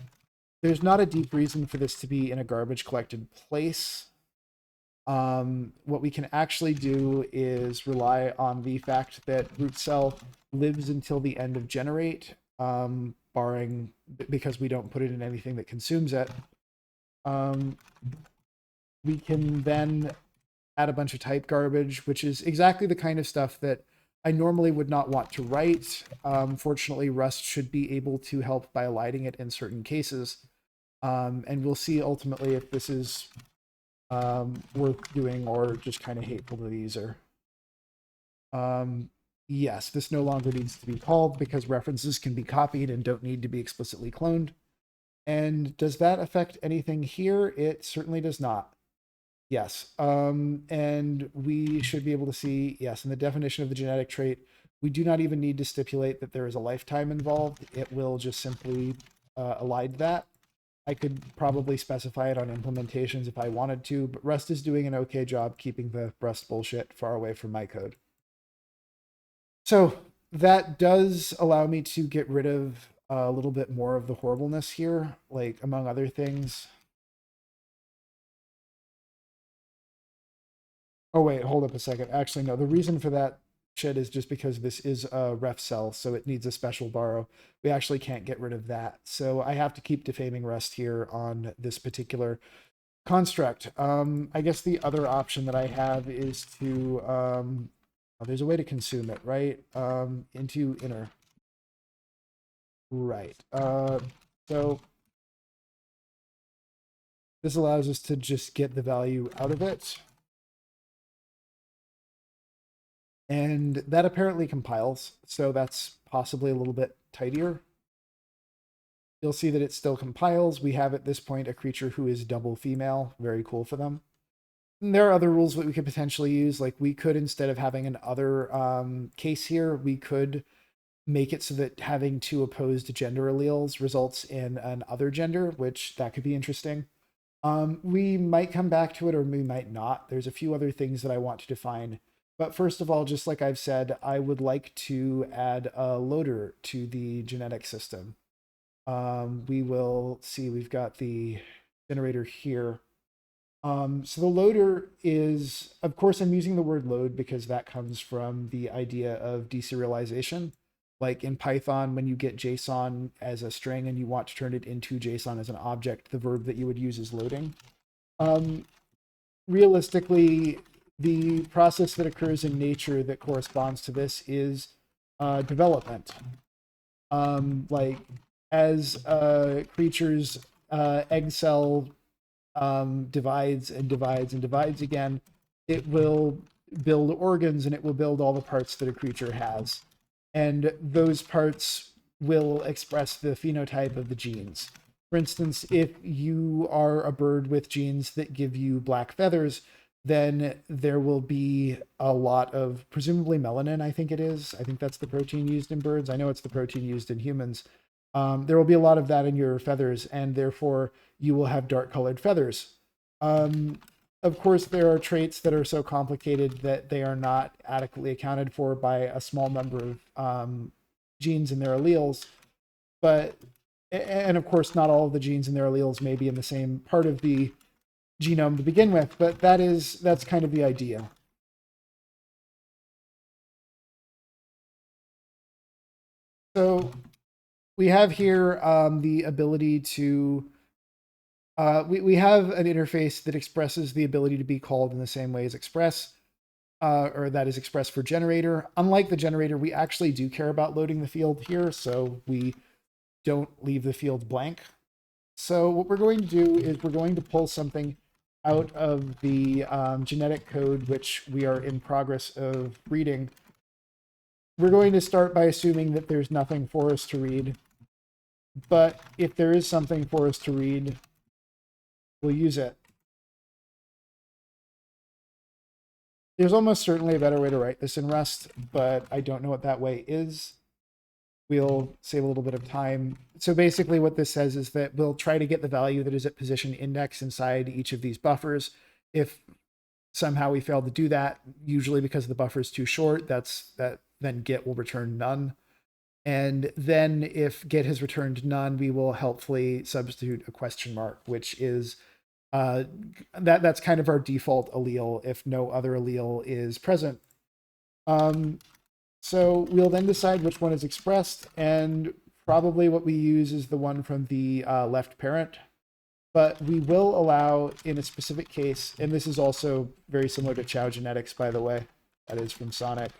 There's not a deep reason for this to be in a garbage collected place. What we can actually do is rely on the fact that root cell lives until the end of generate, barring because we don't put it in anything that consumes it. We can then add a bunch of type garbage, which is exactly the kind of stuff that I normally would not want to write. Fortunately, Rust should be able to help by eliding it in certain cases. And we'll see ultimately if this is worth doing or just kind of hateful to the user. Yes, this no longer needs to be called because references can be copied and don't need to be explicitly cloned. And does that affect anything here? It certainly does not. Yes. And we should be able to see, yes, in the definition of the genetic trait, we do not even need to stipulate that there is a lifetime involved. It will just simply elide that. I could probably specify it on implementations if I wanted to, but Rust is doing an okay job keeping the Rust bullshit far away from my code. So that does allow me to get rid of a little bit more of the horribleness here, like among other things. Oh wait, hold up a second. Actually, no, the reason for that shit is just because this is a ref cell, so it needs a special borrow. We actually can't get rid of that. So I have to keep defaming Rust here on this particular construct. I guess the other option that I have is to, oh, there's a way to consume it, right? Into inner. Right. So this allows us to just get the value out of it. And that apparently compiles, so that's possibly a little bit tidier. You'll see that it still compiles. We have at this point a creature who is double female. Very cool for them. And there are other rules that we could potentially use. Like we could, instead of having an other case here, we could make it so that having two opposed gender alleles results in an other gender, which that could be interesting. We might come back to it or we might not. There's a few other things that I want to define. But first of all, just like I've said, I would like to add a loader to the genetic system. We will see, we've got the generator here. So the loader is, of course, I'm using the word load because that comes from the idea of deserialization. Like in Python, when you get JSON as a string and you want to turn it into JSON as an object, the verb that you would use is loading. Realistically, the process that occurs in nature that corresponds to this is development. Like as creatures egg cell divides and divides and divides again, it will build organs and it will build all the parts that a creature has. And those parts will express the phenotype of the genes. For instance, if you are a bird with genes that give you black feathers, then there will be a lot of presumably melanin, I think it is. I think that's the protein used in birds. I know it's the protein used in humans. There will be a lot of that in your feathers, and therefore you will have dark colored feathers. Of course, there are traits that are so complicated that they are not adequately accounted for by a small number of genes and their alleles, and of course, not all of the genes and their alleles may be in the same part of the genome to begin with, but that's kind of the idea. So we have here the ability to, we have an interface that expresses the ability to be called in the same way as express, or that is express for generator. Unlike the generator, we actually do care about loading the field here, so we don't leave the field blank. So what we're going to do is we're going to pull something out of the genetic code, which we are in progress of reading. We're going to start by assuming that there's nothing for us to read. But if there is something for us to read, we'll use it. There's almost certainly a better way to write this in Rust, but I don't know what that way is. We'll save a little bit of time. So basically what this says is that we'll try to get the value that is at position index inside each of these buffers. If somehow we fail to do that, usually because the buffer is too short, then get will return none. And then if get has returned none, we will helpfully substitute a question mark, which is that's kind of our default allele if no other allele is present. So we'll then decide which one is expressed, and probably what we use is the one from the left parent. But we will allow, in a specific case, and this is also very similar to Chao genetics, by the way, that is from Sonic.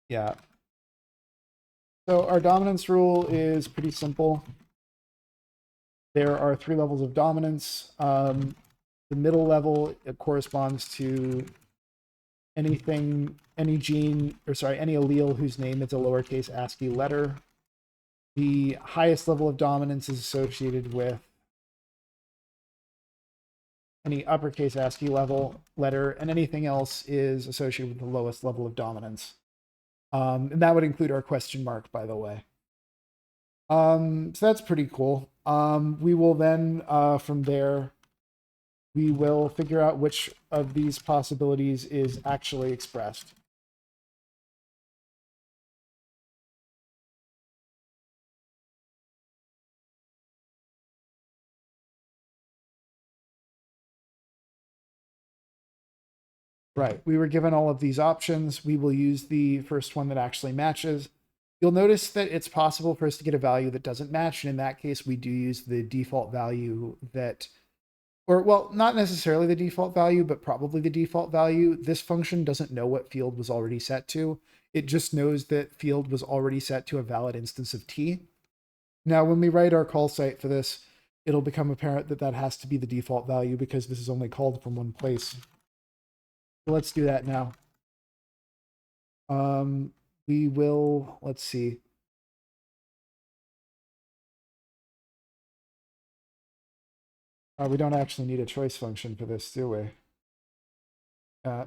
Yeah. So our dominance rule is pretty simple. There are 3 levels of dominance. The middle level, it corresponds to any gene, or sorry, any allele whose name is a lowercase ASCII letter. The highest level of dominance is associated with any uppercase ASCII letter, and anything else is associated with the lowest level of dominance. And that would include our question mark, by the way. So that's pretty cool. We will then, from there, we will figure out which of these possibilities is actually expressed. Right, we were given all of these options. We will use the first one that actually matches. You'll notice that it's possible for us to get a value that doesn't match, and in that case, we do use the default value that, or well, not necessarily the default value, but probably the default value. This function doesn't know what field was already set to. It just knows that field was already set to a valid instance of t. Now, when we write our call site for this, it'll become apparent that that has to be the default value because this is only called from one place. So let's do that now. We will, let's see. We don't actually need a choice function for this, do we?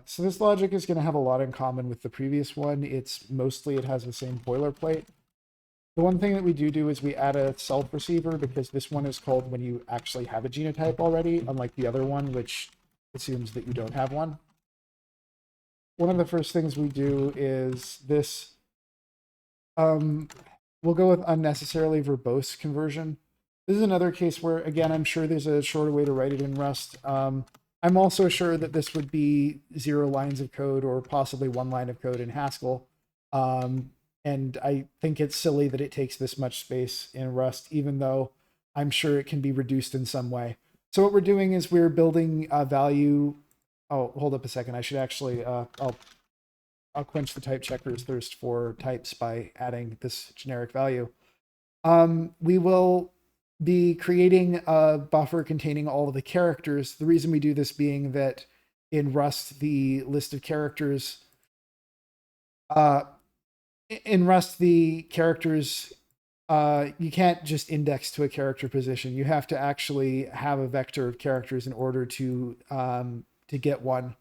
So this logic is going to have a lot in common with the previous one. It's mostly, it has the same boilerplate. The one thing that we do is we add a self receiver because this one is called when you actually have a genotype already, unlike the other one, which assumes that you don't have one. One of the first things we do is this. We'll go with unnecessarily verbose conversion. This is another case where, again, I'm sure there's a shorter way to write it in Rust. I'm also sure that this would be 0 lines of code or possibly 1 line of code in Haskell. And I think it's silly that it takes this much space in Rust, even though I'm sure it can be reduced in some way. So what we're doing is we're building a value. Oh, hold up a second. I should actually, I'll quench the type checker's thirst for types by adding this generic value. We will be creating a buffer containing all of the characters. The reason we do this being that in Rust, the list of characters, you can't just index to a character position. You have to actually have a vector of characters in order to get one.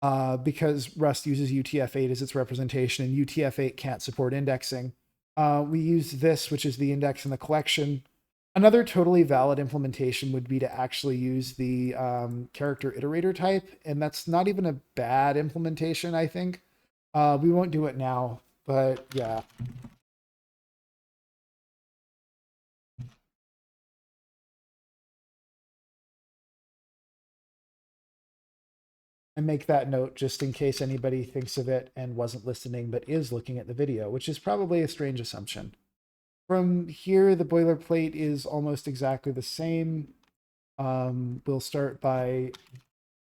Because Rust uses UTF-8 as its representation, and UTF-8 can't support indexing. We use this, which is the index in the collection. Another totally valid implementation would be to actually use the character iterator type, and that's not even a bad implementation, I think. We won't do it now, but yeah. And make that note just in case anybody thinks of it and wasn't listening but is looking at the video, which is probably a strange assumption. From here, the boilerplate is almost exactly the same. We'll start by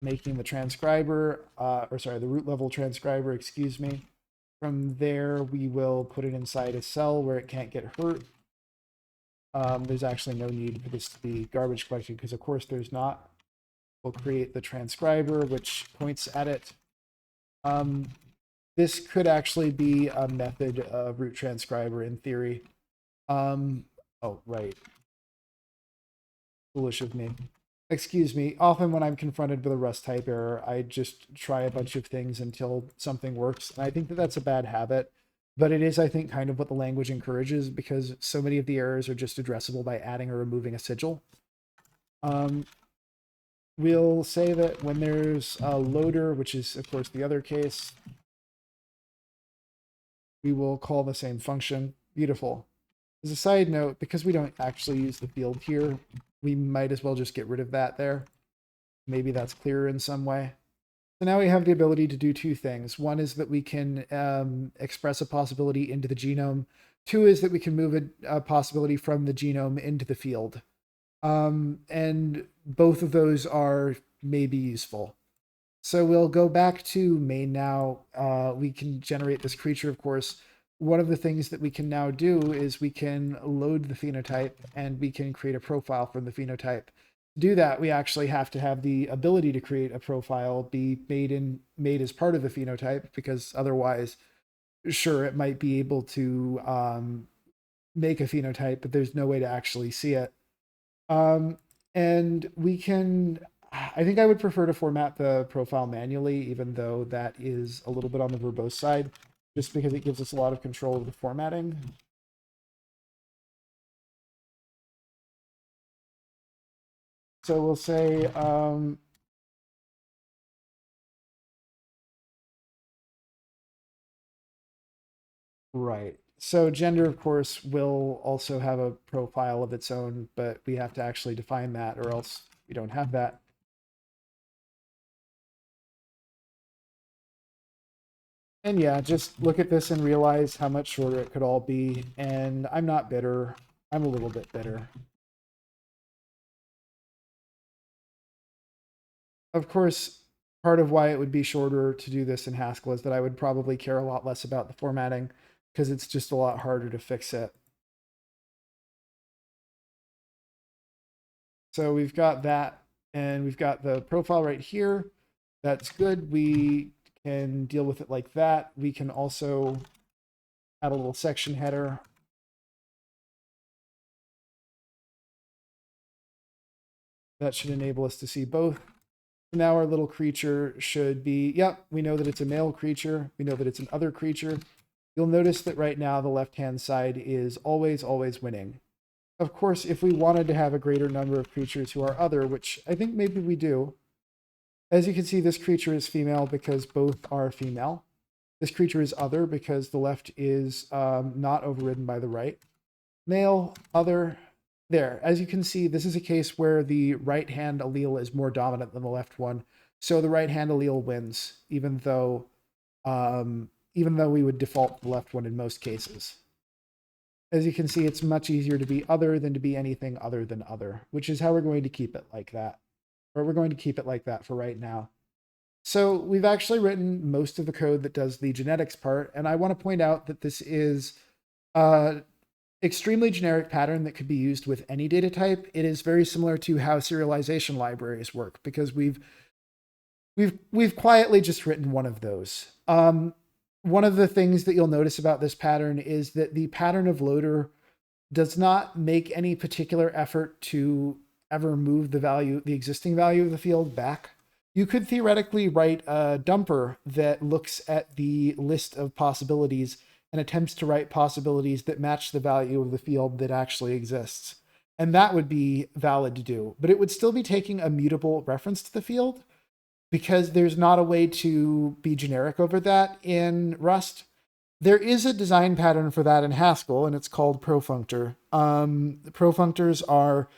making the transcriber, the root level transcriber, excuse me. From there, we will put it inside a cell where it can't get hurt. There's actually no need for this to be garbage collecting because, of course, there's not. We'll create the transcriber, which points at it. This could actually be a method of root transcriber in theory. Oh, right. Foolish of me. Excuse me. Often when I'm confronted with a Rust type error, I just try a bunch of things until something works. And I think that that's a bad habit. But it is, I think, kind of what the language encourages because so many of the errors are just addressable by adding or removing a sigil. We'll say that when there's a loader, which is, of course, the other case, we will call the same function. Beautiful. As a side note, because we don't actually use the field here, we might as well just get rid of that there. Maybe that's clearer in some way. So now we have the ability to do two things. One is that we can express a possibility into the genome. Two is that we can move a possibility from the genome into the field. And both of those are maybe useful. So we'll go back to main now. We can generate this creature, of course. One of the things that we can now do is we can load the phenotype and we can create a profile from the phenotype. To do that, we actually have to have the ability to create a profile be made as part of the phenotype, because otherwise, sure, it might be able to make a phenotype, but there's no way to actually see it. And we can, I think I would prefer to format the profile manually, even though that is a little bit on the verbose side, just because it gives us a lot of control of the formatting. So we'll say, right. So gender, of course, will also have a profile of its own, but we have to actually define that or else we don't have that. And yeah, just look at this and realize how much shorter it could all be. And I'm not bitter. I'm a little bit bitter. Of course, part of why it would be shorter to do this in Haskell is that I would probably care a lot less about the formatting because it's just a lot harder to fix it. So we've got that, and we've got the profile right here. That's good. We can deal with it like that. We can also add a little section header. That should enable us to see both. Now our little creature should be, yep, we know that it's a male creature. We know that it's an other creature. You'll notice that right now the left-hand side is always, always winning. Of course, if we wanted to have a greater number of creatures who are other, which I think maybe we do, as you can see, this creature is female because both are female. This creature is other because the left is not overridden by the right. Male, other, there. As you can see, this is a case where the right-hand allele is more dominant than the left one. So the right-hand allele wins, even though we would default the left one in most cases. As you can see, it's much easier to be other than to be anything other than other, which is how we're going to keep it like that. Or we're going to keep it like that for right now. So we've actually written most of the code that does the genetics part, and I want to point out that this is an extremely generic pattern that could be used with any data type. It is very similar to how serialization libraries work, because we've quietly just written one of those. One of the things that you'll notice about this pattern is that the pattern of loader does not make any particular effort to ever move the existing value of the field back. You could theoretically write a dumper that looks at the list of possibilities and attempts to write possibilities that match the value of the field that actually exists. And that would be valid to do, but it would still be taking a mutable reference to the field because there's not a way to be generic over that in Rust. There is a design pattern for that in Haskell, and it's called profunctor. Profunctors are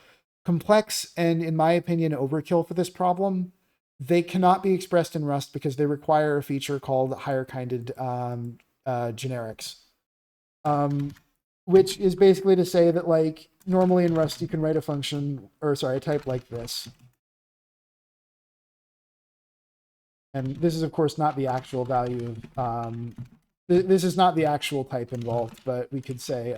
complex and, in my opinion, overkill for this problem. They cannot be expressed in Rust because they require a feature called higher-kinded generics, which is basically to say that, like, normally in Rust you can write a function, or sorry, a type like this. And this is, of course, not the actual value. This is not the actual type involved, but we could say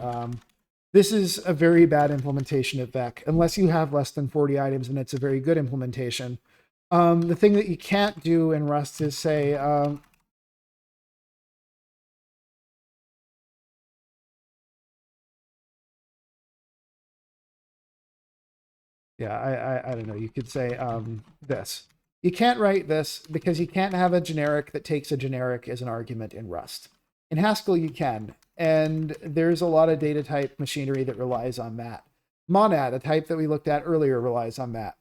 this is a very bad implementation of Vec. Unless you have less than 40 items, and it's a very good implementation. The thing that you can't do in Rust is say, yeah, I don't know. You could say this. You can't write this because you can't have a generic that takes a generic as an argument in Rust. In Haskell, you can. And there's a lot of data type machinery that relies on that. Monad, a type that we looked at earlier, relies on that.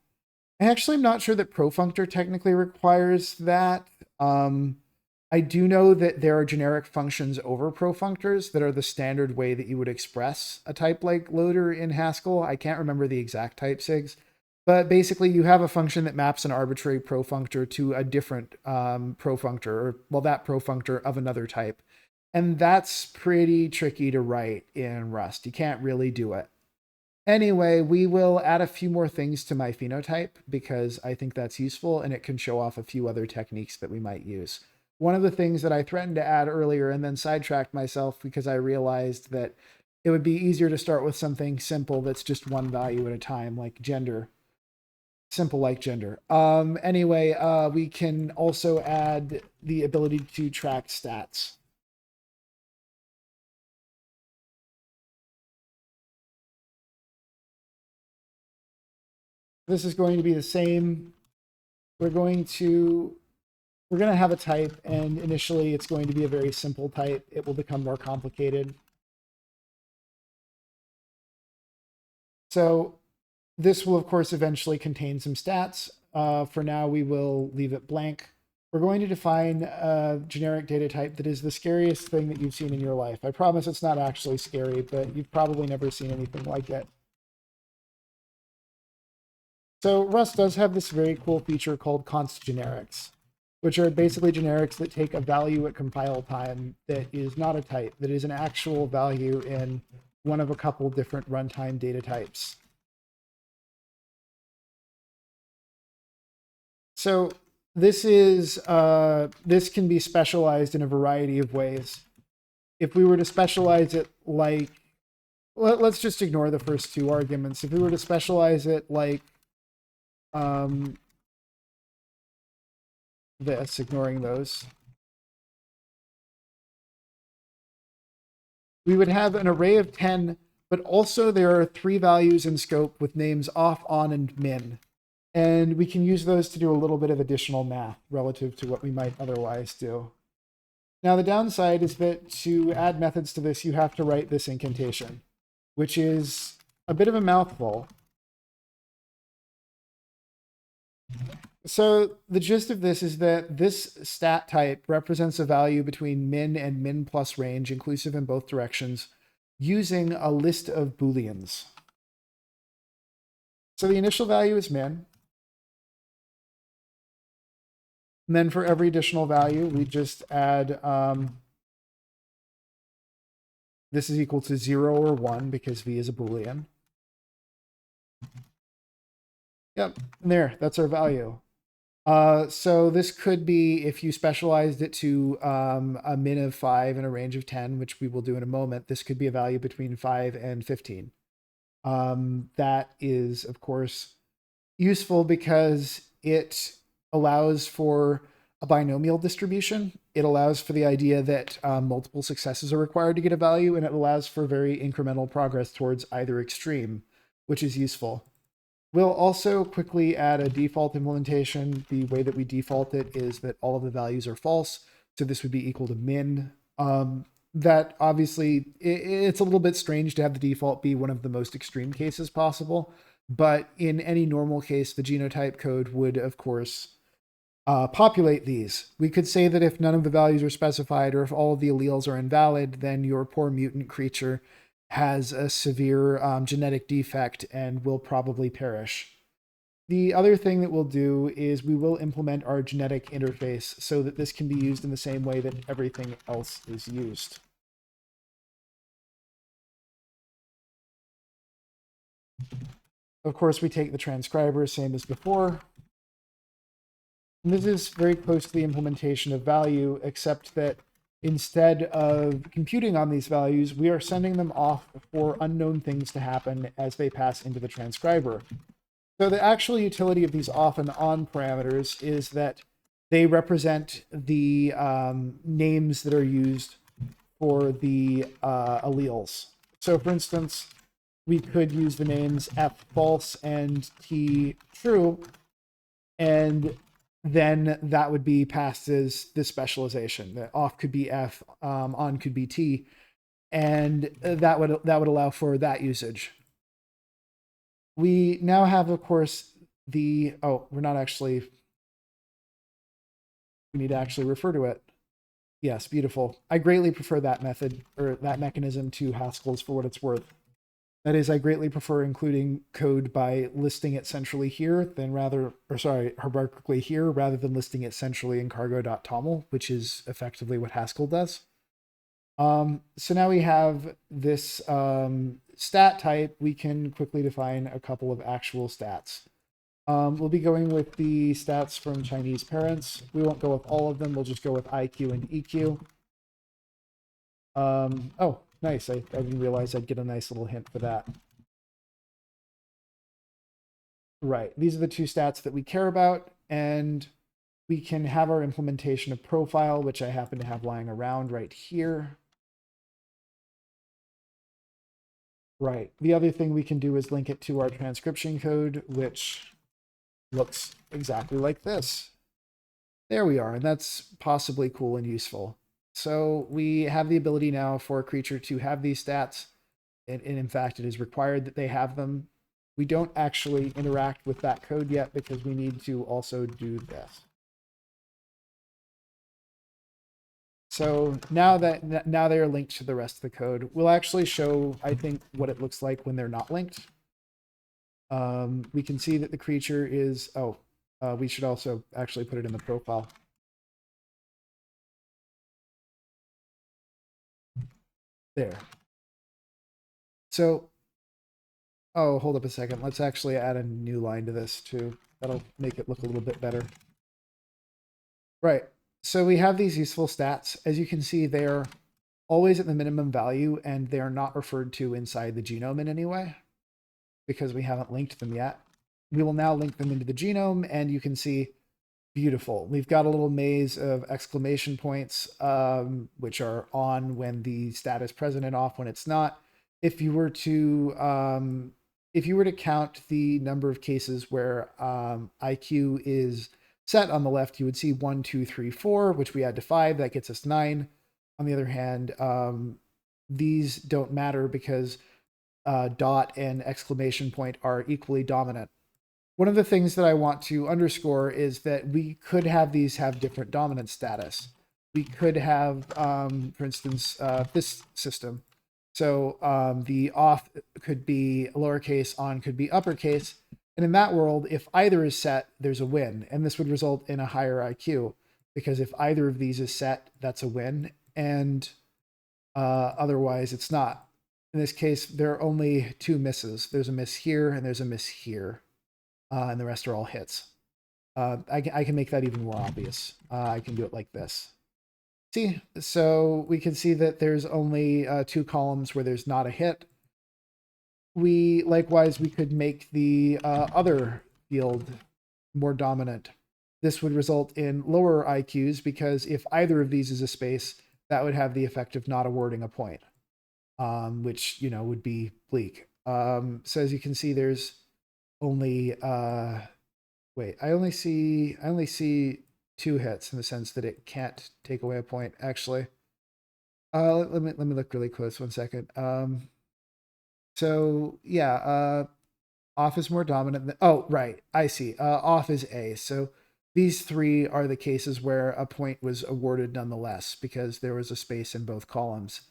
I actually am not sure that profunctor technically requires that. I do know that there are generic functions over profunctors that are the standard way that you would express a type like loader in Haskell. I can't remember the exact type sigs, but basically you have a function that maps an arbitrary profunctor to a different profunctor, or, well, that profunctor of another type. And that's pretty tricky to write in Rust. You can't really do it. Anyway, we will add a few more things to my phenotype because I think that's useful and it can show off a few other techniques that we might use. One of the things that I threatened to add earlier and then sidetracked myself because I realized that it would be easier to start with something simple that's just one value at a time, like gender. Simple like gender. Anyway, we can also add the ability to track stats. This is going to be the same. We're going to have a type, and initially it's going to be a very simple type. It will become more complicated. So this will, of course, eventually contain some stats. For now, we will leave it blank. We're going to define a generic data type that is the scariest thing that you've seen in your life. I promise it's not actually scary, but you've probably never seen anything like it. So Rust does have this very cool feature called const generics, which are basically generics that take a value at compile time that is not a type, that is an actual value in one of a couple different runtime data types. So this can be specialized in a variety of ways. If we were to specialize it like, let's just ignore the first two arguments. If we were to specialize it like this, ignoring those, we would have an array of 10, but also there are 3 values in scope with names off, on, and min. And we can use those to do a little bit of additional math relative to what we might otherwise do. Now, the downside is that to add methods to this, you have to write this incantation, which is a bit of a mouthful. So the gist of this is that this stat type represents a value between min and min plus range, inclusive in both directions, using a list of booleans. So the initial value is min. And then for every additional value, we just add, this is equal to 0 or 1 because v is a boolean. Yep, and there, that's our value. So this could be, if you specialized it to a min of 5 and a range of 10, which we will do in a moment, this could be a value between 5 and 15. That is, of course, useful because it allows for a binomial distribution. It allows for the idea that multiple successes are required to get a value, and it allows for very incremental progress towards either extreme, which is useful. We'll also quickly add a default implementation. The way that we default it is that all of the values are false. So this would be equal to min. that obviously it's a little bit strange to have the default be one of the most extreme cases possible. But in any normal case, the genotype code would, of course, populate these. We could say that if none of the values are specified or if all of the alleles are invalid, then your poor mutant creature has a severe genetic defect and will probably perish. The other thing that we'll do is we will implement our genetic interface so that this can be used in the same way that everything else is used. Of course, we take the transcriber, same as before. And this is very close to the implementation of value, except that instead of computing on these values, we are sending them off for unknown things to happen as they pass into the transcriber. So the actual utility of these off and on parameters is that they represent the names that are used for the alleles. So for instance, we could use the names F false and T true, and then that would be passed as this specialization. That off could be F, on could be T, and that would allow for that usage. We now have, of course, the we're not actually. We need to actually refer to it. Yes, beautiful. I greatly prefer that method or that mechanism to Haskell's for what it's worth. That is, I greatly prefer including code by listing it centrally here than hierarchically here rather than listing it centrally in cargo.toml, which is effectively what Haskell does. So now we have this stat type. We can quickly define a couple of actual stats. We'll be going with the stats from Chinese parents. We won't go with all of them. We'll just go with IQ and EQ. Oh, nice. I didn't realize I'd get a nice little hint for that. Right. These are the two stats that we care about, and we can have our implementation of profile, which I happen to have lying around right here. Right. The other thing we can do is link it to our transcription code, which looks exactly like this. There we are, and that's possibly cool and useful. So we have the ability now for a creature to have these stats, and in fact, it is required that they have them. We don't actually interact with that code yet because we need to also do this. So now they are linked to the rest of the code, we'll actually show, I think, what it looks like when they're not linked. We can see that the creature is, we should also actually put it in the profile. There. So, hold up a second. Let's actually add a new line to this too. That'll make it look a little bit better. Right. So we have these useful stats. As you can see, they're always at the minimum value, and they're not referred to inside the genome in any way because we haven't linked them yet. We will now link them into the genome, and you can see, beautiful. We've got a little maze of exclamation points, which are on when the stat is present and off when it's not. If you were to count the number of cases where IQ is set on the left, you would see 1, 2, 3, 4, which we add to 5. That gets us 9. On the other hand, these don't matter because dot and exclamation point are equally dominant. One of the things that I want to underscore is that we could have these have different dominant status. We could have, for instance, this system. So the off could be lowercase, on could be uppercase. And in that world, if either is set, there's a win. And this would result in a higher IQ, because if either of these is set, that's a win. And otherwise, it's not. In this case, there are only 2 misses. There's a miss here, and there's a miss here. And the rest are all hits. I can make that even more obvious. I can do it like this. See, so we can see that there's only 2 columns where there's not a hit. Likewise, we could make the other field more dominant. This would result in lower IQs because if either of these is a space, that would have the effect of not awarding a point, which, would be bleak. So as you can see, there's only wait, I only see 2 hits in the sense that it can't take away a point. Actually, Let me look really close 1 second. So yeah, off is more dominant than, oh, right, I see. Off is A. So these three are the cases where a point was awarded nonetheless because there was a space in both columns.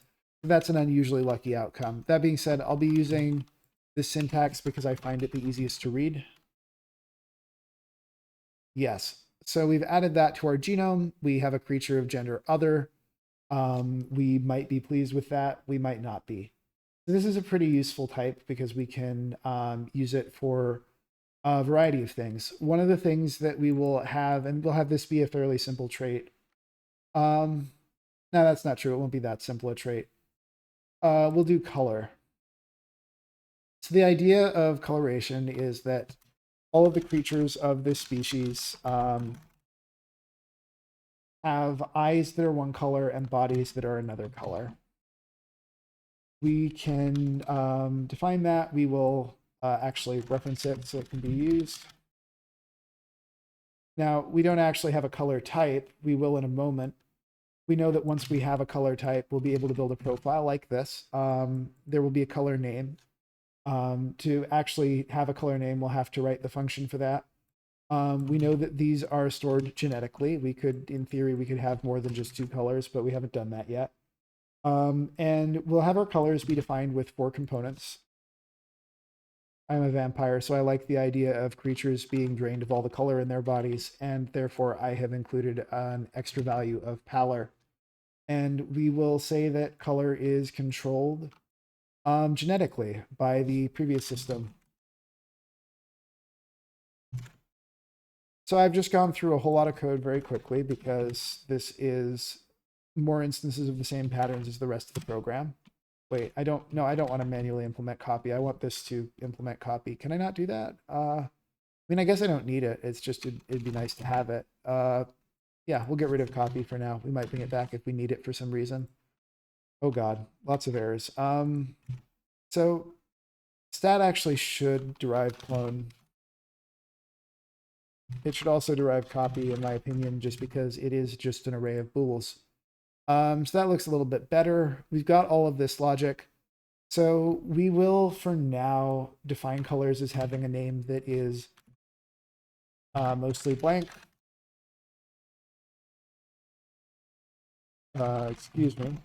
That's an unusually lucky outcome. That being said, I'll be using this syntax because I find it the easiest to read. Yes. So we've added that to our genome. We have a creature of gender other. We might be pleased with that. We might not be. So this is a pretty useful type because we can use it for a variety of things. One of the things that we will have, and we'll have this be a fairly simple trait. No, that's not true. It won't be that simple a trait. We'll do color. So the idea of coloration is that all of the creatures of this species have eyes that are one color and bodies that are another color. We can define that. We will actually reference it so it can be used. Now, we don't actually have a color type. We will in a moment. We know that once we have a color type, we'll be able to build a profile like this. There will be a color name. To actually have a color name, we'll have to write the function for that. We know that these are stored genetically. We could, in theory, we could have more than just 2 colors, but we haven't done that yet. And we'll have our colors be defined with 4 components. I'm a vampire, so I like the idea of creatures being drained of all the color in their bodies, and therefore I have included an extra value of pallor. And we will say that color is controlled genetically by the previous system. So I've just gone through a whole lot of code very quickly because this is more instances of the same patterns as the rest of the program. Wait, I don't want to manually implement copy. I want this to implement copy. Can I not do that? I mean, I guess I don't need it. It's just, it'd be nice to have it. Yeah, we'll get rid of copy for now. We might bring it back if we need it for some reason. Oh God, lots of errors. So stat actually should derive clone. It should also derive copy, in my opinion, just because it is just an array of bools. So that looks a little bit better. We've got all of this logic. So we will, for now, define colors as having a name that is mostly blank. Excuse me.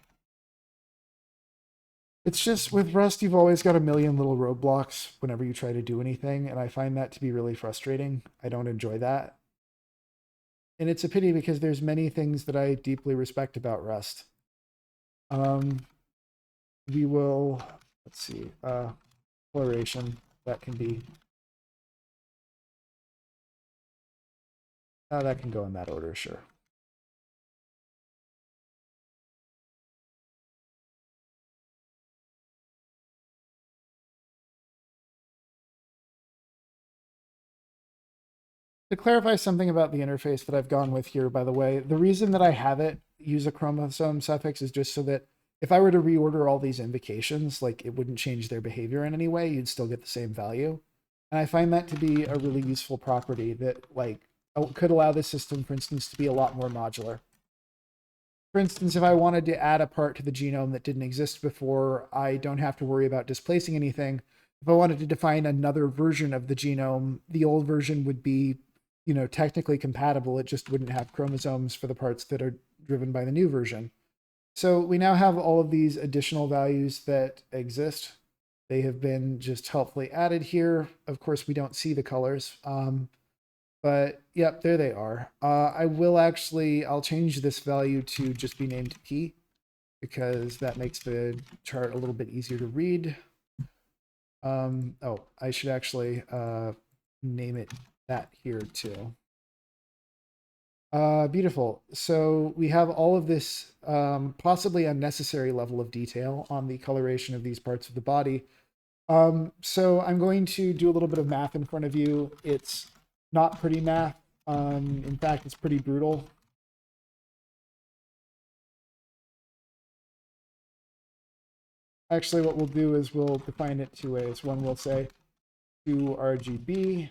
It's just with Rust, you've always got a million little roadblocks whenever you try to do anything, and I find that to be really frustrating. I don't enjoy that. And it's a pity because there's many things that I deeply respect about Rust. We will, let's see, coloration, that can be, that can go in that order, sure. To clarify something about the interface that I've gone with here, by the way, the reason that I have it use a chromosome suffix is just so that if I were to reorder all these invocations, like it wouldn't change their behavior in any way, you'd still get the same value. And I find that to be a really useful property that like could allow this system, for instance, to be a lot more modular. For instance, if I wanted to add a part to the genome that didn't exist before, I don't have to worry about displacing anything. If I wanted to define another version of the genome, the old version would be, technically compatible. It just wouldn't have chromosomes for the parts that are driven by the new version. So we now have all of these additional values that exist. They have been just helpfully added here. Of course, we don't see the colors. But yep, there they are. I'll change this value to just be named P because that makes the chart a little bit easier to read. Oh, I should actually name it that here too. Beautiful. So we have all of this possibly unnecessary level of detail on the coloration of these parts of the body. So I'm going to do a little bit of math in front of you. It's not pretty math. In fact, it's pretty brutal. Actually, what we'll do is we'll define it 2 ways. One, we'll say to RGB.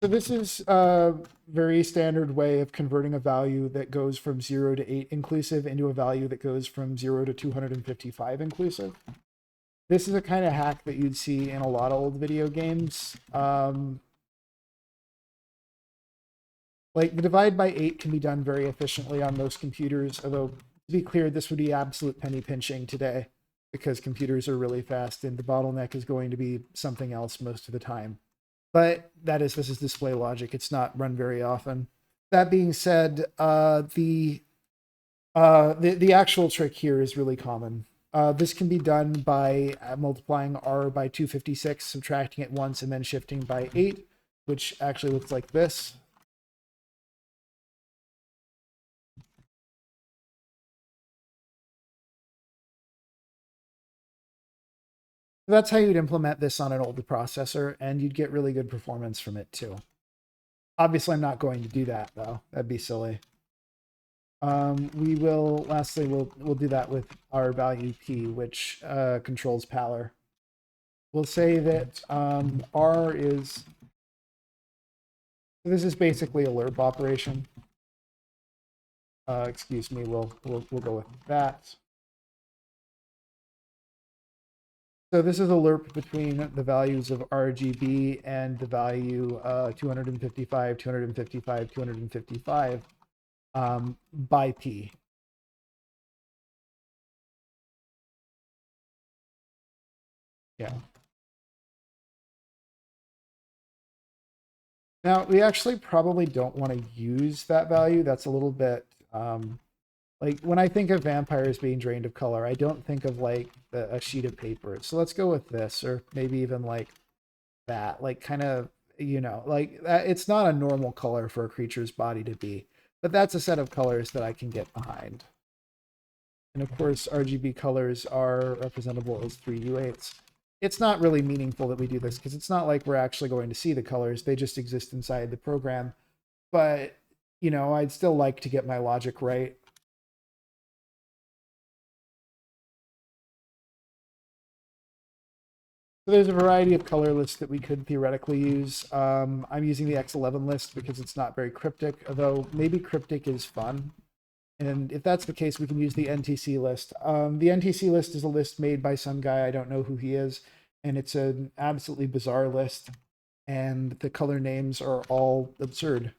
So this is a very standard way of converting a value that goes from 0 to 8 inclusive into a value that goes from 0 to 255 inclusive. This is a kind of hack that you'd see in a lot of old video games. Like the divide by 8 can be done very efficiently on most computers, although to be clear, this would be absolute penny pinching today because computers are really fast and the bottleneck is going to be something else most of the time. But this is display logic. It's not run very often. That being said, the actual trick here is really common. This can be done by multiplying r by 256, subtracting it once, and then shifting by 8, which actually looks like this. That's how you'd implement this on an older processor, and you'd get really good performance from it too. Obviously, I'm not going to do that though. That'd be silly. Lastly, we'll do that with our value p, which controls pallor. We'll say that r is, this is basically a lerp operation. Excuse me, we'll go with that. So this is a lerp between the values of RGB and the value 255, 255, 255 by P. Yeah. Now, we actually probably don't want to use that value. That's a little bit, like when I think of vampires being drained of color, I don't think of like a sheet of paper. So let's go with this, or maybe even like that, like kind of, like that. It's not a normal color for a creature's body to be, but that's a set of colors that I can get behind. And of course, RGB colors are representable as 3U8s. It's not really meaningful that we do this because it's not like we're actually going to see the colors. They just exist inside the program. But, I'd still like to get my logic right. So there's a variety of color lists that we could theoretically use. I'm using the X11 list because it's not very cryptic, although maybe cryptic is fun. And if that's the case, we can use the NTC list. The NTC list is a list made by some guy. I don't know who he is. And it's an absolutely bizarre list. And the color names are all absurd.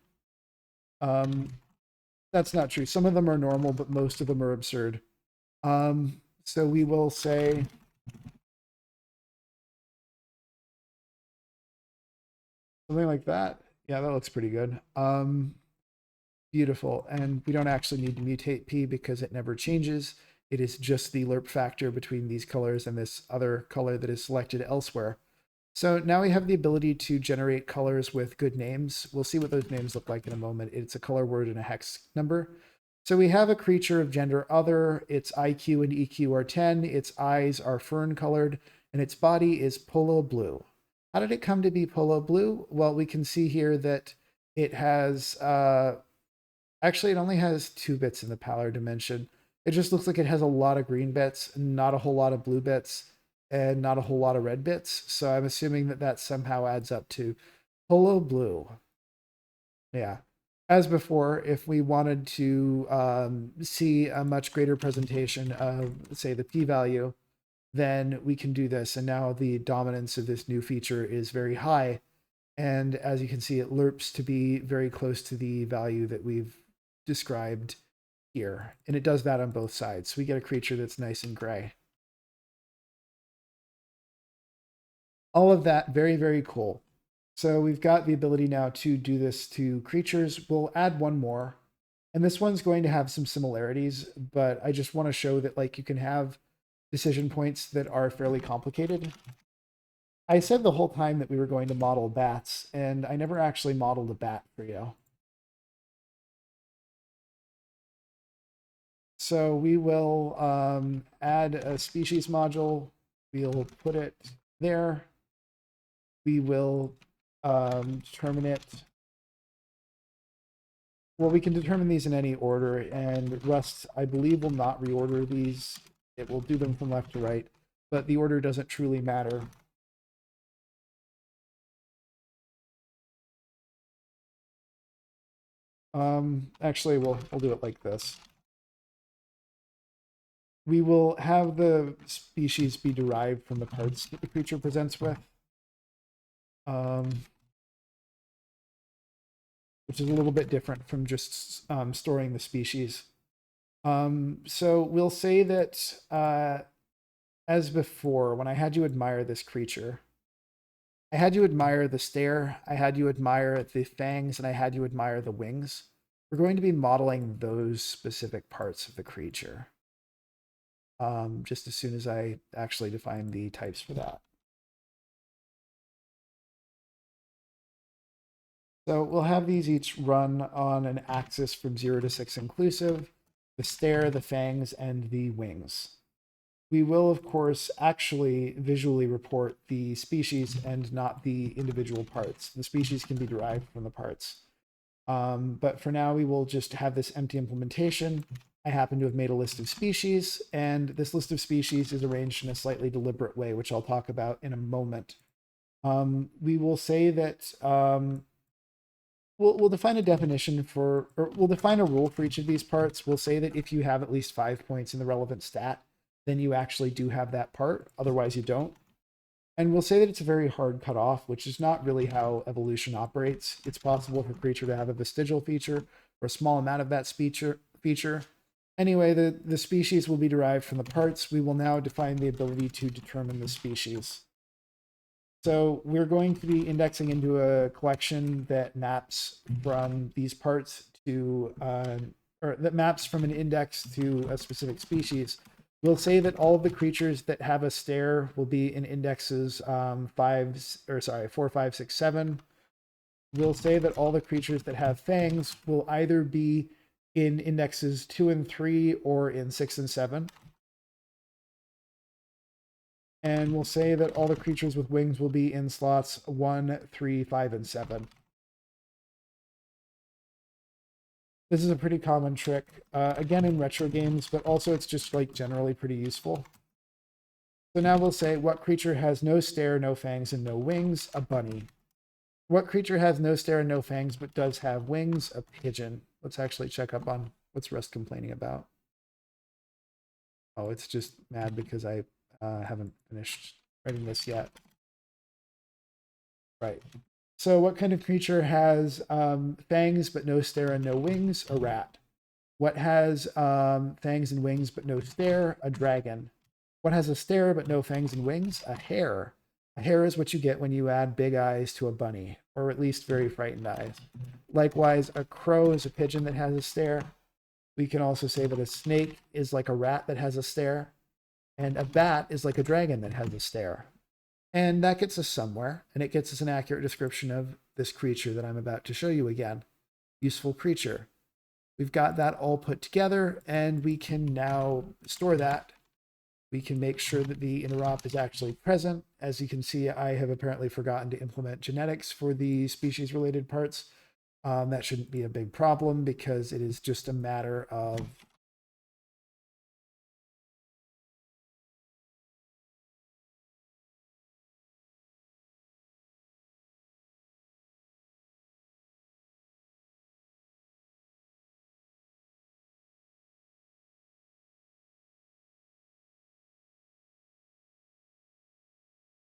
That's not true. Some of them are normal, but most of them are absurd. So we will say something like that. Yeah, that looks pretty good. Beautiful. And we don't actually need to mutate P because it never changes. It is just the lerp factor between these colors and this other color that is selected elsewhere. So now we have the ability to generate colors with good names. We'll see what those names look like in a moment. It's a color word and a hex number. So we have a creature of gender other. Its IQ and EQ are 10. Its eyes are fern colored, and its body is polo blue. How did it come to be polo blue? Well, we can see here that it has actually, it only has 2 bits in the pallor dimension. It just looks like it has a lot of green bits, not a whole lot of blue bits, and not a whole lot of red bits. So I'm assuming that that somehow adds up to polo blue. Yeah. As before, if we wanted to see a much greater presentation of, say, the p-value, then we can do this. And now the dominance of this new feature is very high. And as you can see, it lerps to be very close to the value that we've described here. And it does that on both sides. So we get a creature that's nice and gray. All of that, very, very cool. So we've got the ability now to do this to creatures. We'll add one more. And this one's going to have some similarities, but I just want to show that like you can have decision points that are fairly complicated. I said the whole time that we were going to model bats, and I never actually modeled a bat for you. So we will add a species module. We'll put it there. We will determine it. Well, we can determine these in any order, and Rust, I believe, will not reorder these. It will do them from left to right, but the order doesn't truly matter. Actually, we'll do it like this. We will have the species be derived from the parts that the creature presents with, um, which is a little bit different from just storing the species. So we'll say that as before, when I had you admire this creature, I had you admire the stare, I had you admire the fangs, and I had you admire the wings. We're going to be modeling those specific parts of the creature. Just as soon as I actually define the types for that. So we'll have these each run on an axis from 0 to 6 inclusive, the stare, the fangs, and the wings. We will, of course, actually visually report the species and not the individual parts. The species can be derived from the parts. But for now, we will just have this empty implementation. I happen to have made a list of species, and this list of species is arranged in a slightly deliberate way, which I'll talk about in a moment. We will say that we'll define a definition for, or we'll define a rule for each of these parts. We'll say that if you have at least 5 points in the relevant stat, then you actually do have that part. Otherwise, you don't. And we'll say that it's a very hard cutoff, which is not really how evolution operates. It's possible for a creature to have a vestigial feature or a small amount of that feature. Anyway, the species will be derived from the parts. We will now define the ability to determine the species. So we're going to be indexing into a collection that maps from these parts to, or that maps from an index to a specific species. We'll say that all of the creatures that have a stare will be in indexes 4, 5, 6, 7. We'll say that all the creatures that have fangs will either be in indexes 2 and 3 or in 6 and 7. And we'll say that all the creatures with wings will be in slots 1, 3, 5, and 7. This is a pretty common trick, again in retro games, but also it's just like generally pretty useful. So now we'll say what creature has no stare, no fangs, and no wings? A bunny. What creature has no stare and no fangs but does have wings? A pigeon. Let's actually check up on what's Rust complaining about. Oh, it's just mad because I haven't finished writing this yet. Right. So what kind of creature has fangs but no stare and no wings? A rat. What has fangs and wings but no stare? A dragon. What has a stare but no fangs and wings? A hare. A hare is what you get when you add big eyes to a bunny, or at least very frightened eyes. Likewise, a crow is a pigeon that has a stare. We can also say that a snake is like a rat that has a stare, and a bat is like a dragon that has a stare. And that gets us somewhere, and it gets us an accurate description of this creature that I'm about to show you again. Useful creature. We've got that all put together, and we can now store that. We can make sure that the interop is actually present. As you can see, I have apparently forgotten to implement genetics for the species-related parts. That shouldn't be a big problem because it is just a matter of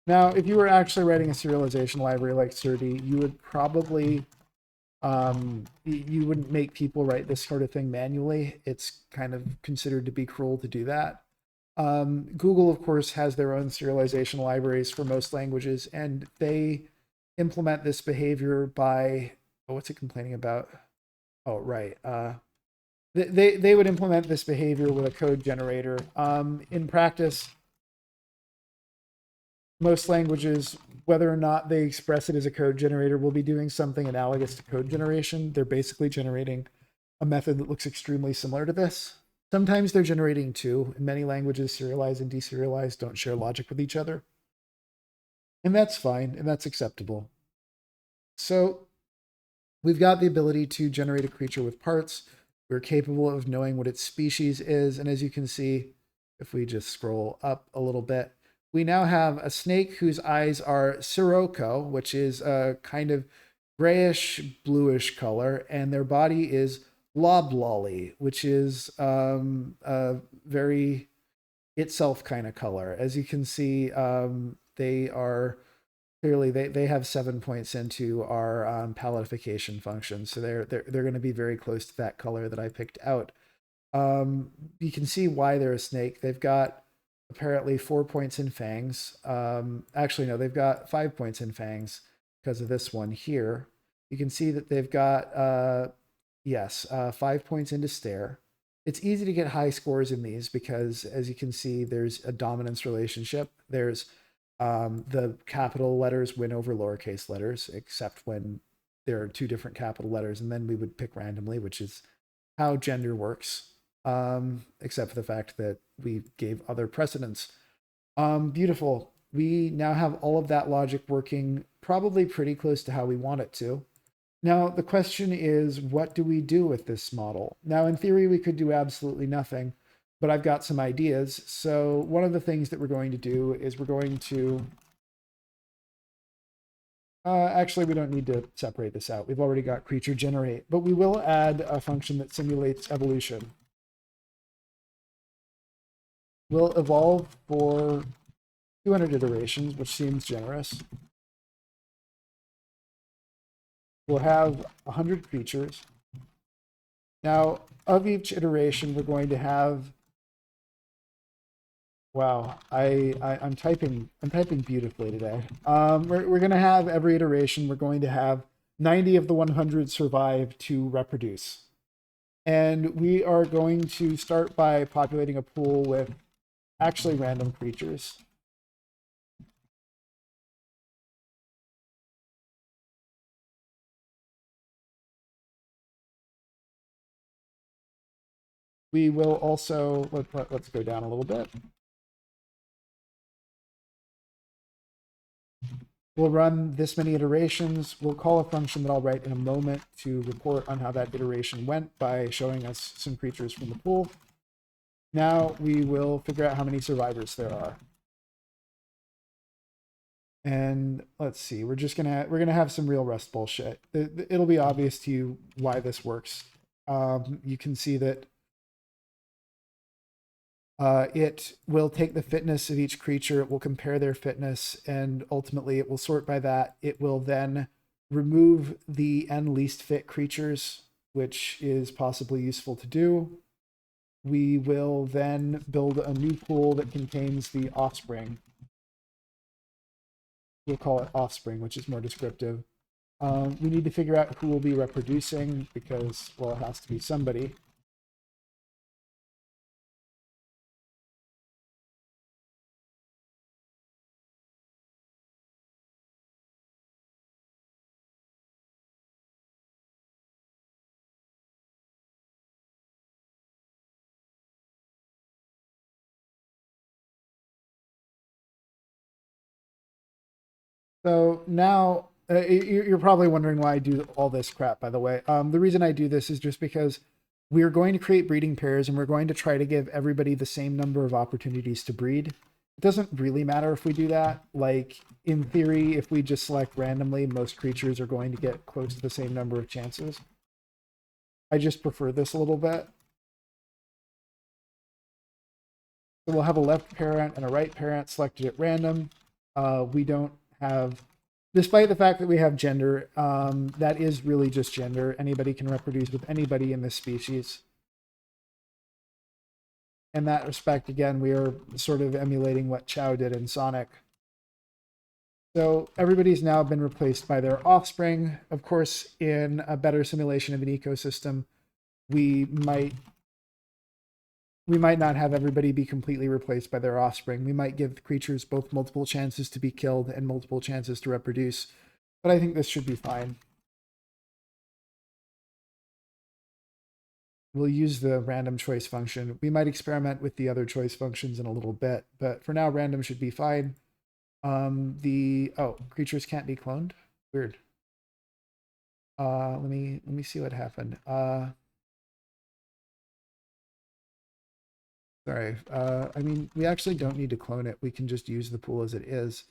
now, if you were actually writing a serialization library like Surdy, you would probably you wouldn't make people write this sort of thing manually. It's kind of considered to be cruel to do that. Google, of course, has their own serialization libraries for most languages, and they implement this behavior by, oh, what's it complaining about? Oh, right. They would implement this behavior with a code generator. In practice, most languages, whether or not they express it as a code generator, will be doing something analogous to code generation. They're basically generating a method that looks extremely similar to this. Sometimes they're generating two. In many languages, serialized and deserialized don't share logic with each other. And that's fine, and that's acceptable. So we've got the ability to generate a creature with parts. We're capable of knowing what its species is. And as you can see, if we just scroll up a little bit, we now have a snake whose eyes are sirocco, which is a kind of grayish bluish color, and their body is loblolly, which is a very itself kind of color. As you can see, they are clearly they have 7 points into our palletification function, so they're going to be very close to that color that I picked out. You can see why they're a snake. They've got apparently 4 points in fangs. Actually, no, they've got 5 points in fangs because of this one here. You can see that they've got, yes, 5 points into stare. It's easy to get high scores in these because, as you can see, there's a dominance relationship. There's the capital letters win over lowercase letters, except when there are two different capital letters, and then we would pick randomly, which is how gender works, except for the fact that we gave other precedents. Beautiful. We now have all of that logic working probably pretty close to how we want it to. Now, the question is, what do we do with this model? Now, in theory, we could do absolutely nothing, but I've got some ideas. So one of the things that we're going to do is we're going to... actually, we don't need to separate this out. We've already got creature generate, but we will add a function that simulates evolution. We'll evolve for 200 iterations, which seems generous. We'll have 100 creatures. Now, of each iteration, we're going to have... Wow, I'm typing beautifully today. We're going to have every iteration. We're going to have 90 of the 100 survive to reproduce. And we are going to start by populating a pool with actually random creatures. We will also, let's go down a little bit. We'll run this many iterations. We'll call a function that I'll write in a moment to report on how that iteration went by showing us some creatures from the pool. Now we will figure out how many survivors there are. And let's see, we're gonna have some real Rust bullshit. It'll be obvious to you why this works. You can see that it will take the fitness of each creature, it will compare their fitness, and ultimately it will sort by that. It will then remove the n least fit creatures, which is possibly useful to do. We will then build a new pool that contains the offspring. We'll call it offspring, which is more descriptive. We need to figure out who will be reproducing because, well, it has to be somebody. So now you're probably wondering why I do all this crap, by the way. The reason I do this is just because we're going to create breeding pairs and we're going to try to give everybody the same number of opportunities to breed. It doesn't really matter if we do that. Like, in theory, if we just select randomly, most creatures are going to get close to the same number of chances. I just prefer this a little bit. So we'll have a left parent and a right parent selected at random. We don't have, despite the fact that we have gender, that is really just gender. Anybody can reproduce with anybody in this species. In that respect, again, we are sort of emulating what Chao did in Sonic. So everybody's now been replaced by their offspring. Of course, in a better simulation of an ecosystem, we might not have everybody be completely replaced by their offspring. We might give the creatures both multiple chances to be killed and multiple chances to reproduce. But I think this should be fine. We'll use the random choice function. We might experiment with the other choice functions in a little bit, but for now, random should be fine. Creatures can't be cloned. Weird. Let me see what happened. Sorry. I mean, we actually don't need to clone it. We can just use the pool as it is.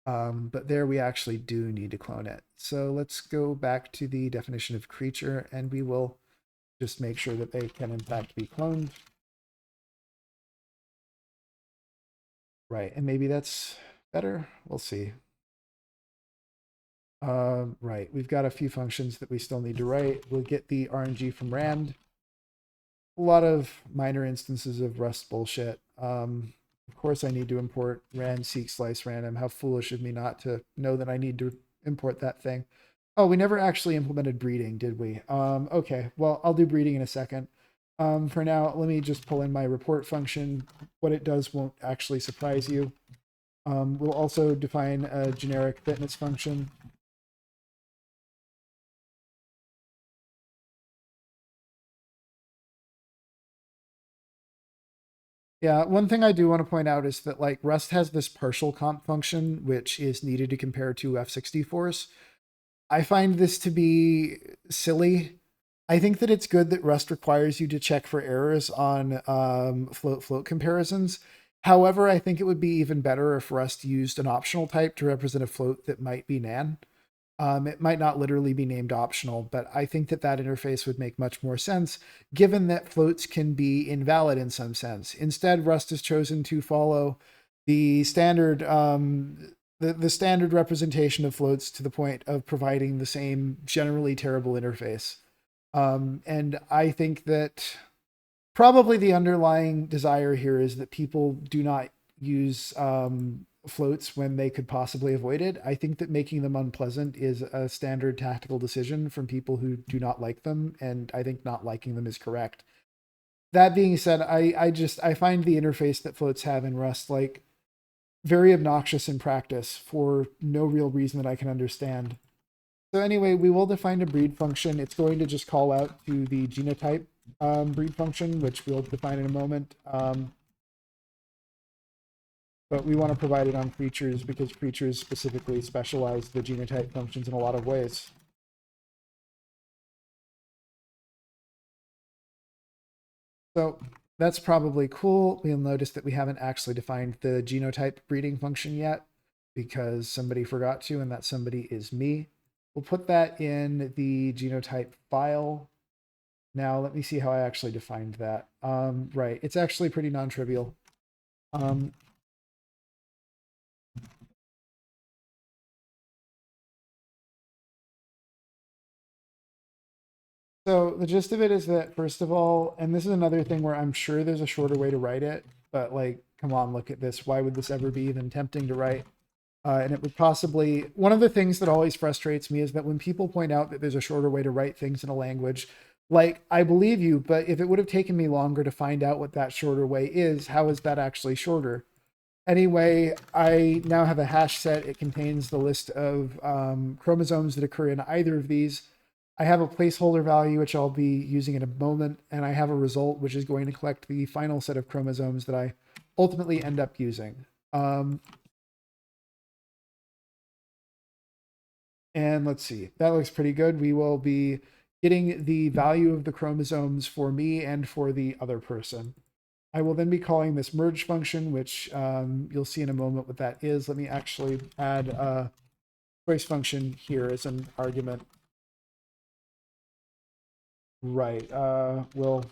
But there we actually do need to clone it. So let's go back to the definition of creature, and we will just make sure that they can in fact be cloned. Right, and maybe that's better. We'll see. Right, we've got a few functions that we still need to write. We'll get the RNG from rand. A lot of minor instances of Rust bullshit. Of course, I need to import rand seek slice random. How foolish of me not to know that I need to import that thing. Oh, we never actually implemented breeding, did we? Okay, well, I'll do breeding in a second. For now, let me just pull in my report function. What it does won't actually surprise you. We'll also define a generic fitness function. Yeah, one thing I do want to point out is that like Rust has this partial comp function, which is needed to compare two F64s. I find this to be silly. I think that it's good that Rust requires you to check for errors on float comparisons. However, I think it would be even better if Rust used an optional type to represent a float that might be nan. It might not literally be named optional, but I think that that interface would make much more sense, given that floats can be invalid in some sense. Instead, Rust has chosen to follow the standard the standard representation of floats to the point of providing the same generally terrible interface. And I think that probably the underlying desire here is that people do not use floats when they could possibly avoid it. I think that making them unpleasant is a standard tactical decision from people who do not like them, and I think not liking them is correct. That being said, I find the interface that floats have in Rust like very obnoxious in practice for no real reason that I can understand. So anyway, we will define a breed function. It's going to just call out to the genotype breed function, which we'll define in a moment. But we want to provide it on creatures because creatures specifically specialize the genotype functions in a lot of ways. So that's probably cool. We'll notice that we haven't actually defined the genotype breeding function yet because somebody forgot to, and that somebody is me. We'll put that in the genotype file. Now let me see how I actually defined that. Right, it's actually pretty non-trivial. So the gist of it is that, first of all, and this is another thing where I'm sure there's a shorter way to write it, but like, come on, look at this. Why would this ever be even tempting to write? And it would possibly, one of the things that always frustrates me is that when people point out that there's a shorter way to write things in a language, like, I believe you, but if it would have taken me longer to find out what that shorter way is, how is that actually shorter? Anyway, I now have a hash set. It contains the list of chromosomes that occur in either of these. I have a placeholder value, which I'll be using in a moment, and I have a result, which is going to collect the final set of chromosomes that I ultimately end up using. And let's see, that looks pretty good. We will be getting the value of the chromosomes for me and for the other person. I will then be calling this merge function, which you'll see in a moment what that is. Let me actually add a choice function here as an argument. Right. We'll,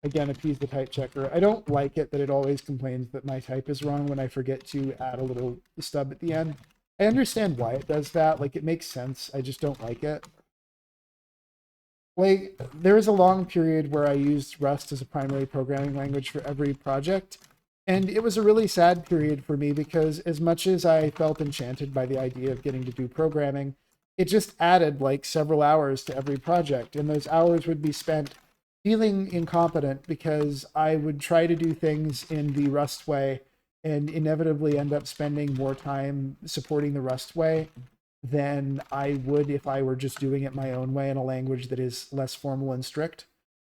again, appease the type checker. I don't like it that it always complains that my type is wrong when I forget to add a little stub at the end. I understand why it does that. Like, it makes sense. I just don't like it. Like, there was a long period where I used Rust as a primary programming language for every project. And it was a really sad period for me because as much as I felt enchanted by the idea of getting to do programming, it just added like several hours to every project. And those hours would be spent feeling incompetent because I would try to do things in the Rust way and inevitably end up spending more time supporting the Rust way than I would if I were just doing it my own way in a language that is less formal and strict.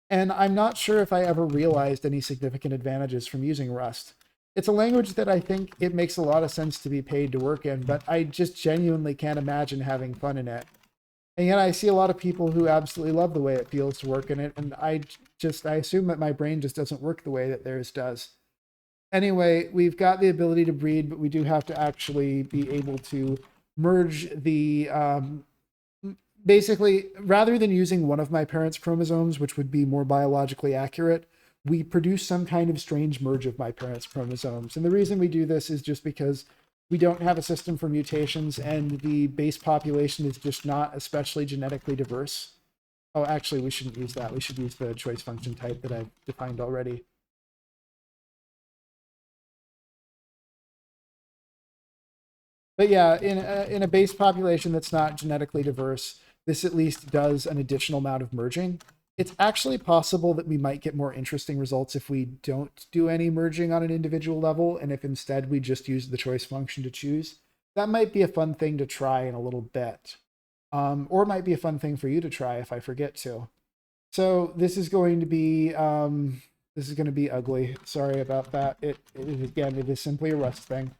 And I'm not sure if I ever realized any significant advantages from using Rust. It's a language that I think it makes a lot of sense to be paid to work in, but I just genuinely can't imagine having fun in it. And yet I see a lot of people who absolutely love the way it feels to work in it, and I assume that my brain just doesn't work the way that theirs does. Anyway, we've got the ability to breed, but we do have to actually be able to merge the basically, rather than using one of my parents' chromosomes, which would be more biologically accurate, we produce some kind of strange merge of my parents' chromosomes. And the reason we do this is just because we don't have a system for mutations, and the base population is just not especially genetically diverse. Oh, actually, we shouldn't use that. We should use the choice function type that I've defined already. But yeah, in a base population that's not genetically diverse, this at least does an additional amount of merging. It's actually possible that we might get more interesting results if we don't do any merging on an individual level, and if instead we just use the choice function to choose. That might be a fun thing to try in a little bit. Or it might be a fun thing for you to try if I forget to. So this is going to be ugly. Sorry about that. Again, it is simply a Rust thing.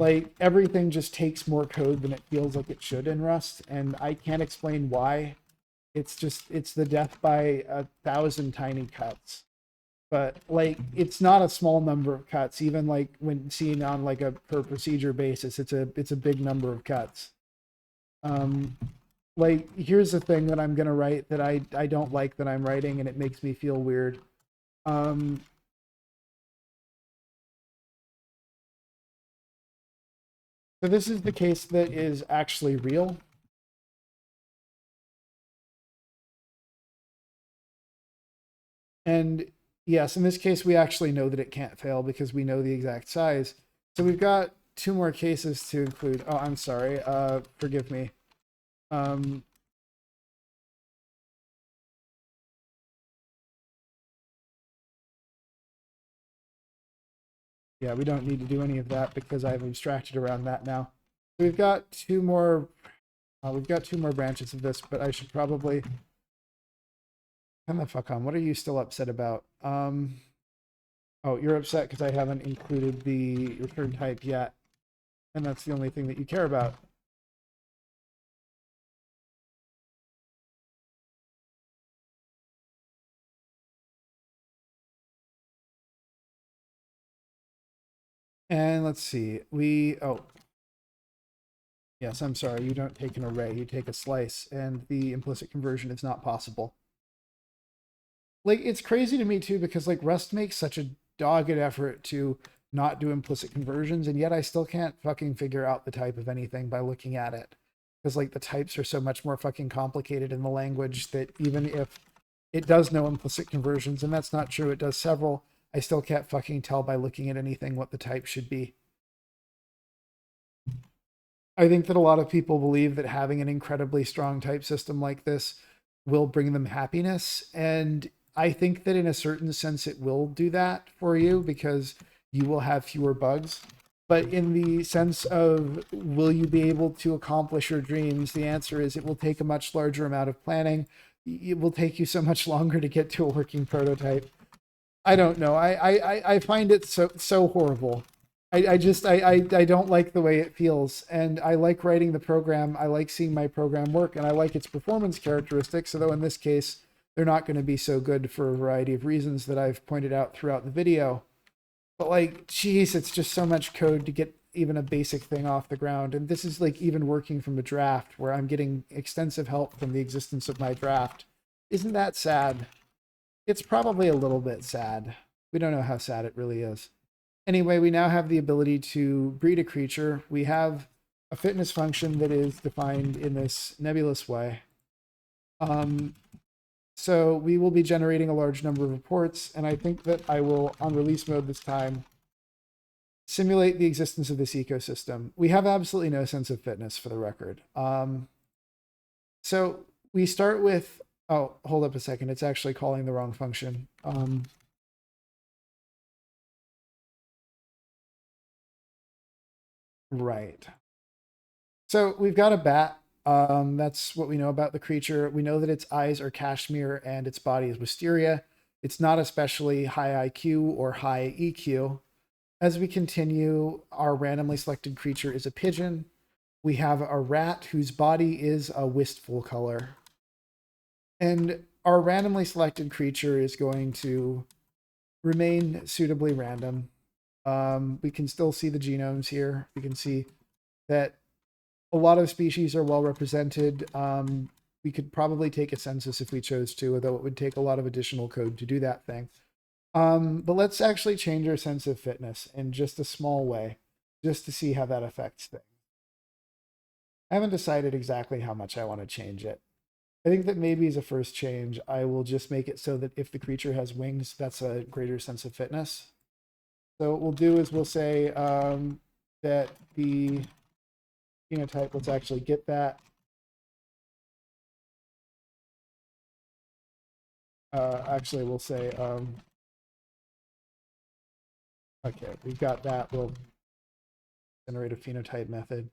Like, everything just takes more code than it feels like it should in Rust, and I can't explain why. It's the death by 1,000 tiny cuts. But like, it's not a small number of cuts, even like when seen on like a per procedure basis, it's a big number of cuts. Like, here's the thing that I'm gonna write that I don't like that I'm writing, and it makes me feel weird. So this is the case that is actually real. And yes, in this case, we actually know that it can't fail because we know the exact size. So we've got two more cases to include. Oh, I'm sorry. Forgive me. Yeah, we don't need to do any of that because I've abstracted around that now. We've got two more. We've got two more branches of this, but I should probably come the fuck on. What are you still upset about? Oh, you're upset because I haven't included the return type yet, and that's the only thing that you care about. And let's see. Oh, yes, I'm sorry. You don't take an array. You take a slice, and the implicit conversion is not possible. Like, it's crazy to me too because like Rust makes such a dogged effort to not do implicit conversions, and yet I still can't fucking figure out the type of anything by looking at it. Because like the types are so much more fucking complicated in the language that even if it does know implicit conversions, and that's not true, it does several, I still can't fucking tell by looking at anything what the type should be. I think that a lot of people believe that having an incredibly strong type system like this will bring them happiness. And I think that in a certain sense, it will do that for you because you will have fewer bugs. But in the sense of will you be able to accomplish your dreams, the answer is it will take a much larger amount of planning. It will take you so much longer to get to a working prototype. I don't know. I find it so horrible. I don't like the way it feels, and I like writing the program. I like seeing my program work, and I like its performance characteristics, although in this case they're not going to be so good for a variety of reasons that I've pointed out throughout the video. But like, geez, it's just so much code to get even a basic thing off the ground. And this is like even working from a draft where I'm getting extensive help from the existence of my draft. Isn't that sad? It's probably a little bit sad. We don't know how sad it really is. Anyway, we now have the ability to breed a creature. We have a fitness function that is defined in this nebulous way. So we will be generating a large number of reports, and I think that I will, on release mode this time, simulate the existence of this ecosystem. We have absolutely no sense of fitness, for the record. So we start with, oh, hold up a second. It's actually calling the wrong function. Right. So we've got a bat. That's what we know about the creature. We know that its eyes are cashmere and its body is wisteria. It's not especially high IQ or high EQ. As we continue, our randomly selected creature is a pigeon. We have a rat whose body is a wistful color. And our randomly selected creature is going to remain suitably random. We can still see the genomes here. We can see that a lot of species are well represented. We could probably take a census if we chose to, although it would take a lot of additional code to do that thing. But let's actually change our sense of fitness in just a small way, just to see how that affects things. I haven't decided exactly how much I want to change it. I think that maybe as a first change, I will just make it so that if the creature has wings, that's a greater sense of fitness. So what we'll do is we'll say that the phenotype, let's actually get that. Actually, we'll say, okay, we've got that. We'll generate a phenotype method.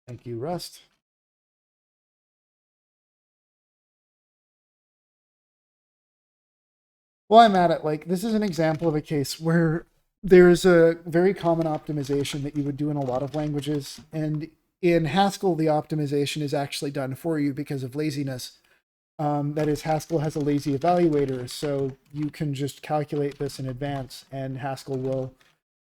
Thank you, Rust. Well, I'm at it. Like, this is an example of a case where there's a very common optimization that you would do in a lot of languages. And in Haskell, the optimization is actually done for you because of laziness. That is, Haskell has a lazy evaluator, so you can just calculate this in advance, and Haskell will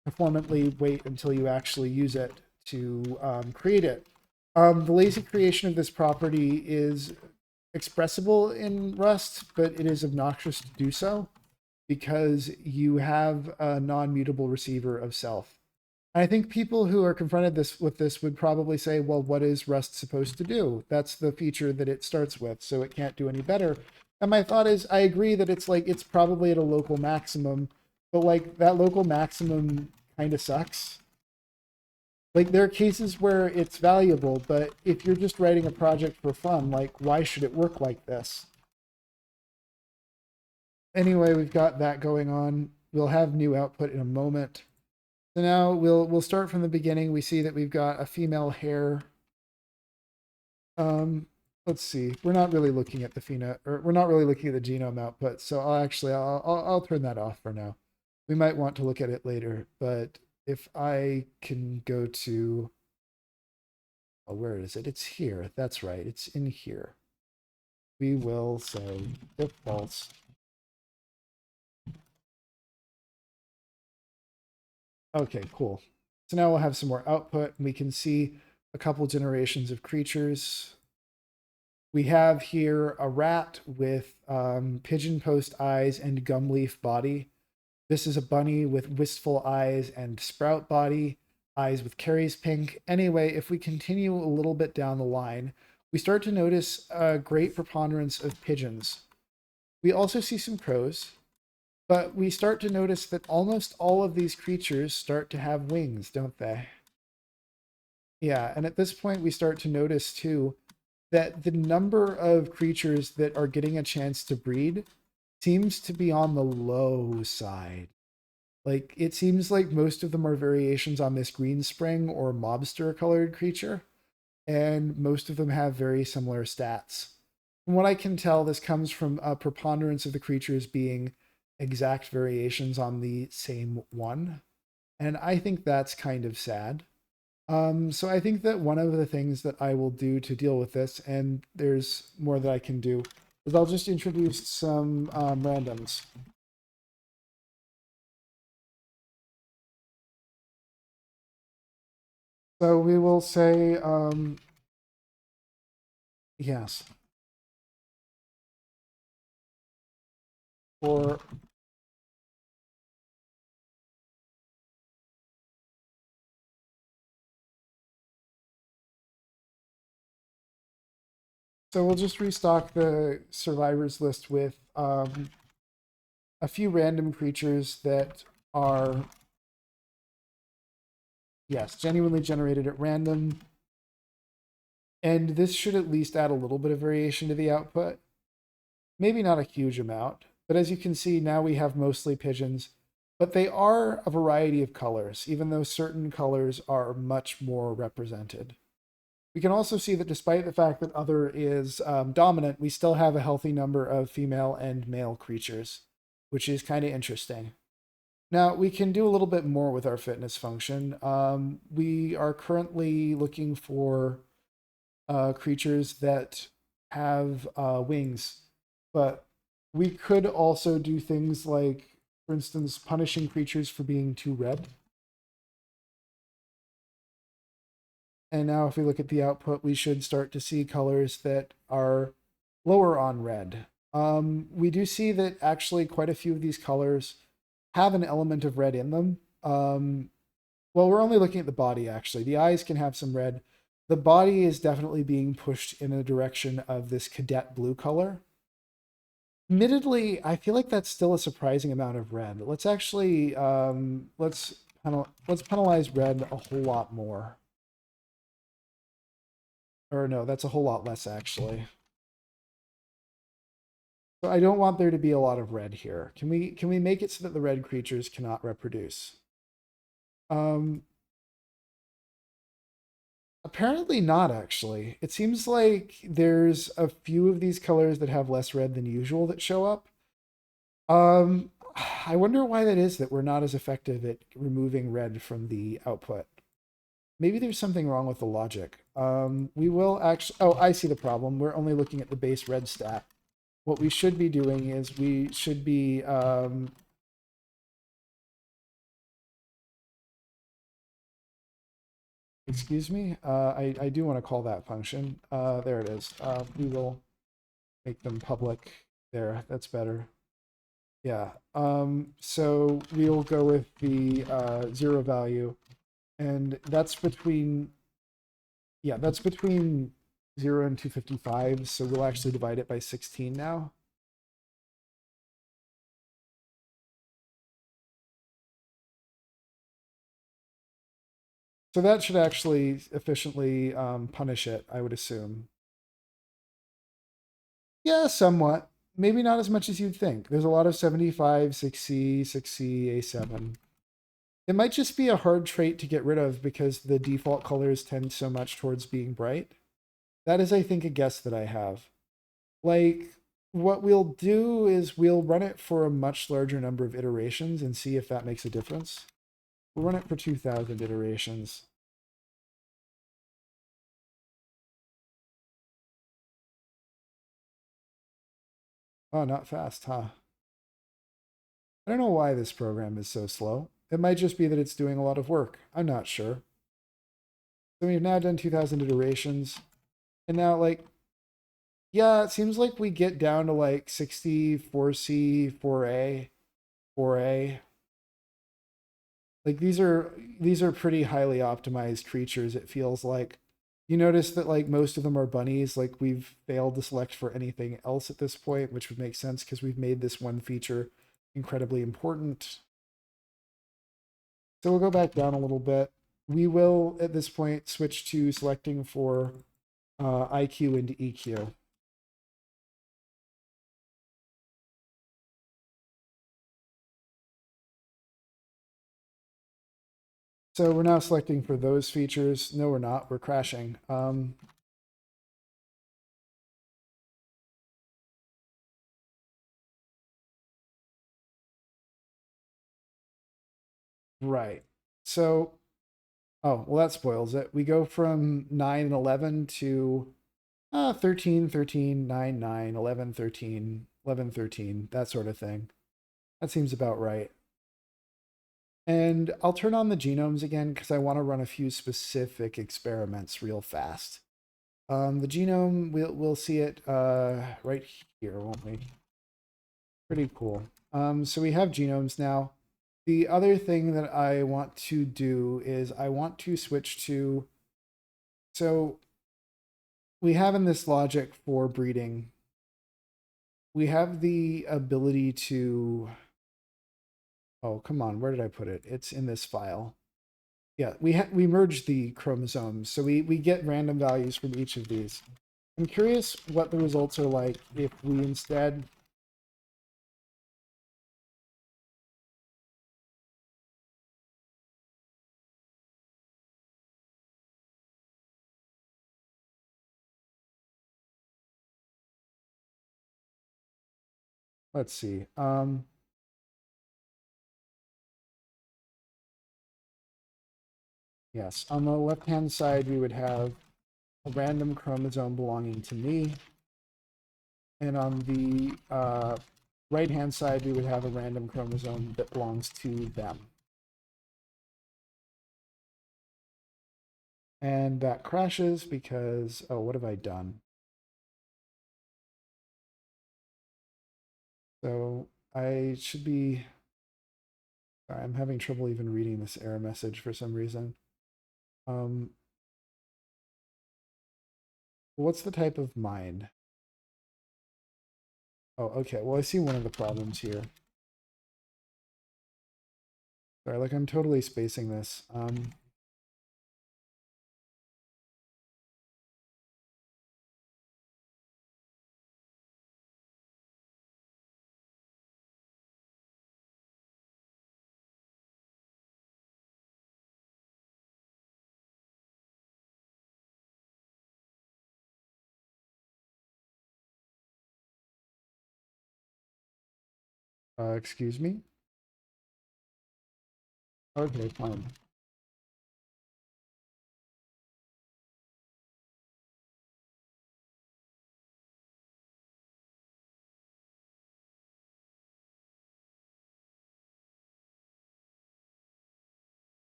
performantly wait until you actually use it to create it. The lazy creation of this property is expressible in Rust, but it is obnoxious to do so because you have a non-mutable receiver of self. I think people who are confronted with this would probably say, well, what is Rust supposed to do? That's the feature that it starts with, so it can't do any better. And my thought is, I agree that it's probably at a local maximum, but like that local maximum kind of sucks. Like there are cases where it's valuable, but if you're just writing a project for fun, like why should it work like this? Anyway, we've got that going on. We'll have new output in a moment. So now we'll start from the beginning. We see that we've got a female hare. Let's see. We're not really looking at the pheno, or we're not really looking at the genome output. So I'll turn that off for now. We might want to look at it later, but if I can go to, oh, where is it? It's here. That's right. It's in here. We will say if false. Okay, cool. So now we'll have some more output, and we can see a couple generations of creatures. We have here a rat with pigeon post eyes and gum leaf body. This is a bunny with wistful eyes and sprout body, eyes with Carrie's pink. Anyway, if we continue a little bit down the line, we start to notice a great preponderance of pigeons. We also see some crows, but we start to notice that almost all of these creatures start to have wings, don't they? Yeah, and at this point we start to notice too that the number of creatures that are getting a chance to breed seems to be on the low side. Like, it seems like most of them are variations on this green spring or mobster colored creature, and most of them have very similar stats. From what I can tell, this comes from a preponderance of the creatures being exact variations on the same one. And I think that's kind of sad. So I think that one of the things that I will do to deal with this, and there's more that I can do, is I'll just introduce some randoms. So we will say, yes, for so we'll just restock the survivors list with a few random creatures that are, yes, genuinely generated at random. And this should at least add a little bit of variation to the output. Maybe not a huge amount, but as you can see, now we have mostly pigeons, but they are a variety of colors, even though certain colors are much more represented. We can also see that despite the fact that other is dominant, we still have a healthy number of female and male creatures, which is kind of interesting. Now, we can do a little bit more with our fitness function. We are currently looking for creatures that have wings, but we could also do things like For instance, punishing creatures for being too red. And now if we look at the output, we should start to see colors that are lower on red. We do see that actually quite a few of these colors have an element of red in them. Well, we're only looking at the body, actually. The eyes can have some red. The body is definitely being pushed in a direction of this cadet blue color. Admittedly, I feel like that's still a surprising amount of red. Let's actually, let's penalize red a whole lot more. Or no, that's a whole lot less, actually. So I don't want there to be a lot of red here. Can we make it so that the red creatures cannot reproduce? Apparently not, actually. It seems like there's a few of these colors that have less red than usual that show up. I wonder why that is, that we're not as effective at removing red from the output. Maybe there's something wrong with the logic. We will actually... Oh, I see the problem. We're only looking at the base red stat. What we should be doing is we should be... excuse me? I do want to call that function. There it is. We will make them public. There, that's better. Yeah. So we'll go with the 0 value, and that's between, yeah, that's between 0 and 255. So we'll actually divide it by 16 now. So that should actually efficiently punish it, I would assume. Yeah, somewhat. Maybe not as much as you'd think. There's a lot of 75, 6C, 6C, A7. It might just be a hard trait to get rid of because the default colors tend so much towards being bright. That is, I think, a guess that I have. Like, what we'll do is we'll run it for a much larger number of iterations and see if that makes a difference. We'll run it for 2,000 iterations. Oh, not fast, huh? I don't know why this program is so slow. It might just be that it's doing a lot of work. I'm not sure. So we've now done 2,000 iterations. And now, like, yeah, it seems like we get down to like 60, 4C, 4A, 4A. Like these are pretty highly optimized creatures, it feels like. You notice that like most of them are bunnies, like we've failed to select for anything else at this point, which would make sense because we've made this one feature incredibly important. So we'll go back down a little bit. We will, at this point, switch to selecting for IQ into EQ. So we're now selecting for those features. No, we're not. We're crashing. Right. So, oh, well, that spoils it. We go from 9 and 11 to 13, 13, 9, 9, 11, 13, 11, 13, that sort of thing. That seems about right. And I'll turn on the genomes again because I want to run a few specific experiments real fast. The genome, we'll see it right here, won't we? Pretty cool. So we have genomes now. The other thing that I want to do is I want to switch to, so we have in this logic for breeding, we have the ability to, oh, come on, where did I put it? It's in this file. Yeah, we merge the chromosomes, so we get random values from each of these. I'm curious what the results are like if we instead... Let's see. Yes, on the left-hand side, we would have a random chromosome belonging to me. And on the right-hand side, we would have a random chromosome that belongs to them. And that crashes because, oh, what have I done? So I should be, sorry, I'm having trouble even reading this error message for some reason. What's the type of mind? Oh, okay. Well, I see one of the problems here. Sorry, like I'm totally spacing this. Excuse me? Okay, fine.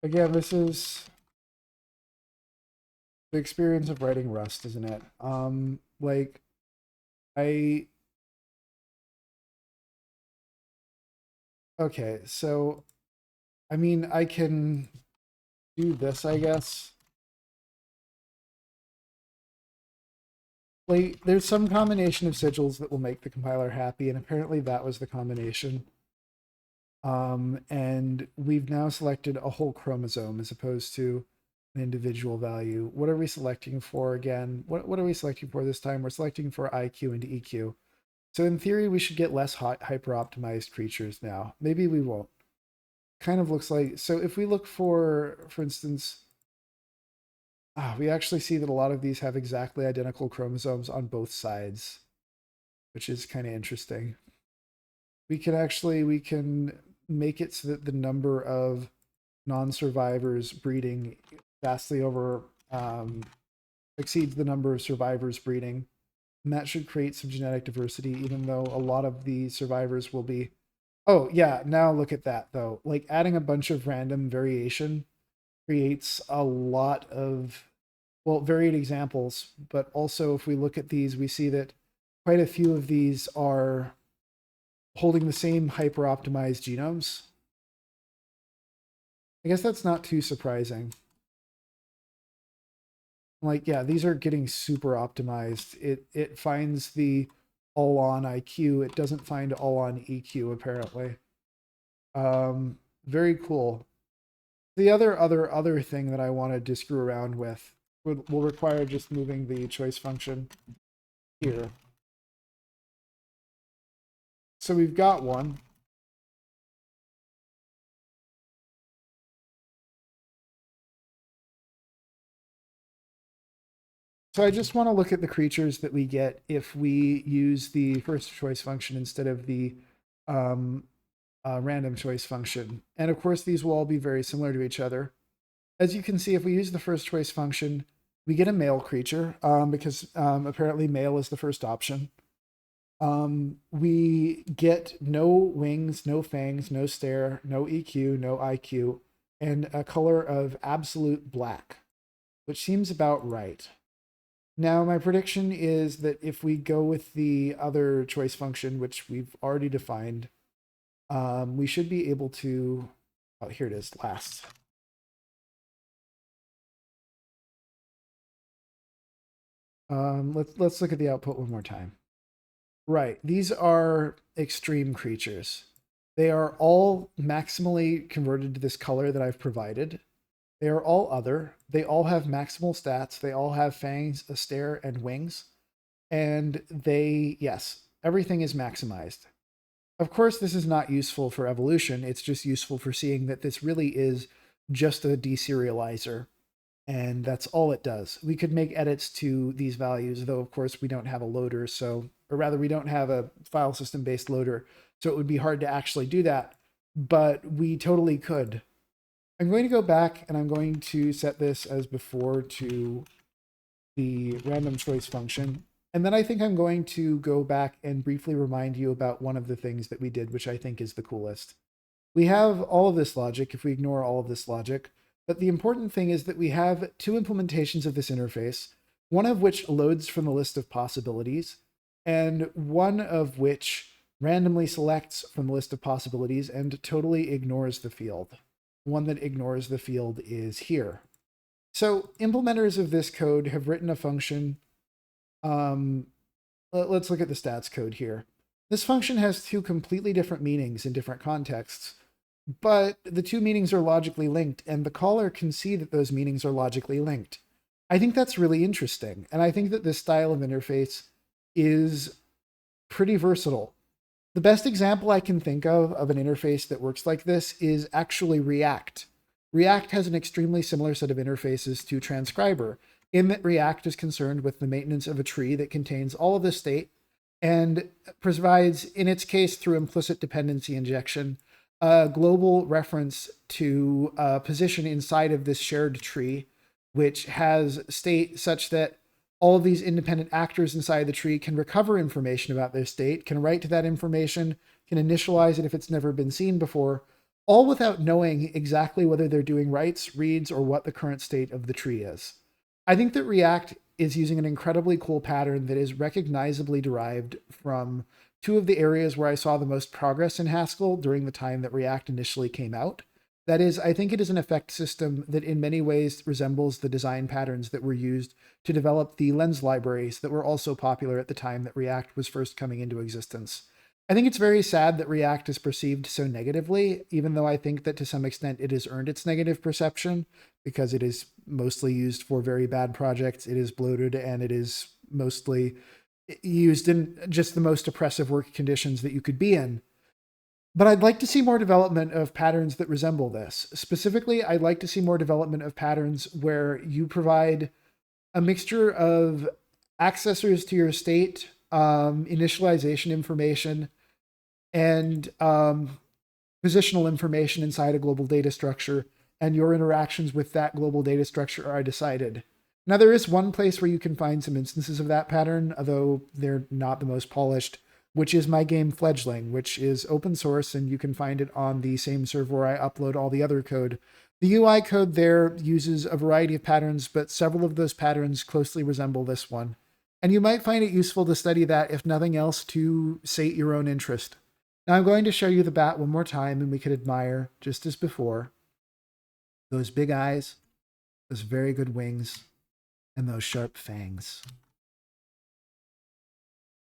Again, this is the experience of writing Rust, isn't it? Like, okay, so, I mean, I can do this, I guess. Like, there's some combination of sigils that will make the compiler happy, and apparently that was the combination. And we've now selected a whole chromosome as opposed to an individual value. What are we selecting for again? What are we selecting for this time? We're selecting for IQ and EQ. So in theory, we should get less hyper-optimized creatures now. Maybe we won't. Kind of looks like, so if we look for instance, we actually see that a lot of these have exactly identical chromosomes on both sides, which is kind of interesting. We can make it so that the number of non-survivors breeding vastly exceeds the number of survivors breeding. And that should create some genetic diversity, even though a lot of the survivors will be... Oh, yeah, now look at that, though. Like, adding a bunch of random variation creates a lot of, well, varied examples. But also, if we look at these, we see that quite a few of these are holding the same hyper-optimized genomes. I guess that's not too surprising. Like, yeah, these are getting super optimized. It finds the all on IQ. It doesn't find all on EQ, apparently. Very cool. The other thing that I wanted to screw around with will require just moving the choice function here. So we've got one. So I just want to look at the creatures that we get if we use the first choice function instead of the random choice function. And of course, these will all be very similar to each other. As you can see, if we use the first choice function, we get a male creature because apparently male is the first option. We get no wings, no fangs, no stare, no EQ, no IQ, and a color of absolute black, which seems about right. Now, my prediction is that if we go with the other choice function, which we've already defined, we should be able to, oh, here it is, last. Let's look at the output one more time. Right, these are extreme creatures. They are all maximally converted to this color that I've provided. They are all other. They all have maximal stats. They all have fangs, a stare, and wings. And they, yes, everything is maximized. Of course, this is not useful for evolution. It's just useful for seeing that this really is just a deserializer. And that's all it does. We could make edits to these values, though, of course, we don't have a loader. So, or rather, we don't have a file system based loader. So it would be hard to actually do that. But we totally could. I'm going to go back and I'm going to set this as before to the random choice function. And then I think I'm going to go back and briefly remind you about one of the things that we did, which I think is the coolest. We have all of this logic if we ignore all of this logic, but the important thing is that we have two implementations of this interface, one of which loads from the list of possibilities, and one of which randomly selects from the list of possibilities and totally ignores the field. One that ignores the field is here. So implementers of this code have written a function. Let's look at the stats code here. This function has two completely different meanings in different contexts, but the two meanings are logically linked, and the caller can see that those meanings are logically linked. I think that's really interesting, and I think that this style of interface is pretty versatile. The best example I can think of an interface that works like this is actually React. React has an extremely similar set of interfaces to Transcriber, in that React is concerned with the maintenance of a tree that contains all of the state and provides, in its case, through implicit dependency injection, a global reference to a position inside of this shared tree, which has state such that all of these independent actors inside the tree can recover information about their state, can write to that information, can initialize it if it's never been seen before, all without knowing exactly whether they're doing writes, reads, or what the current state of the tree is. I think that React is using an incredibly cool pattern that is recognizably derived from two of the areas where I saw the most progress in Haskell during the time that React initially came out. That is, I think it is an effect system that in many ways resembles the design patterns that were used to develop the lens libraries that were also popular at the time that React was first coming into existence. I think it's very sad that React is perceived so negatively, even though I think that to some extent it has earned its negative perception because it is mostly used for very bad projects. It is bloated and it is mostly used in just the most oppressive work conditions that you could be in. But I'd like to see more development of patterns that resemble this. Specifically, I'd like to see more development of patterns where you provide a mixture of accessors to your state, initialization information, and positional information inside a global data structure, and your interactions with that global data structure are decided. Now, there is one place where you can find some instances of that pattern, although they're not the most polished, which is my game Fledgling, which is open source, and you can find it on the same server where I upload all the other code. The UI code there uses a variety of patterns, but several of those patterns closely resemble this one. And you might find it useful to study that, if nothing else, to sate your own interest. Now I'm going to show you the bat one more time, and we could admire, just as before, those big eyes, those very good wings, and those sharp fangs.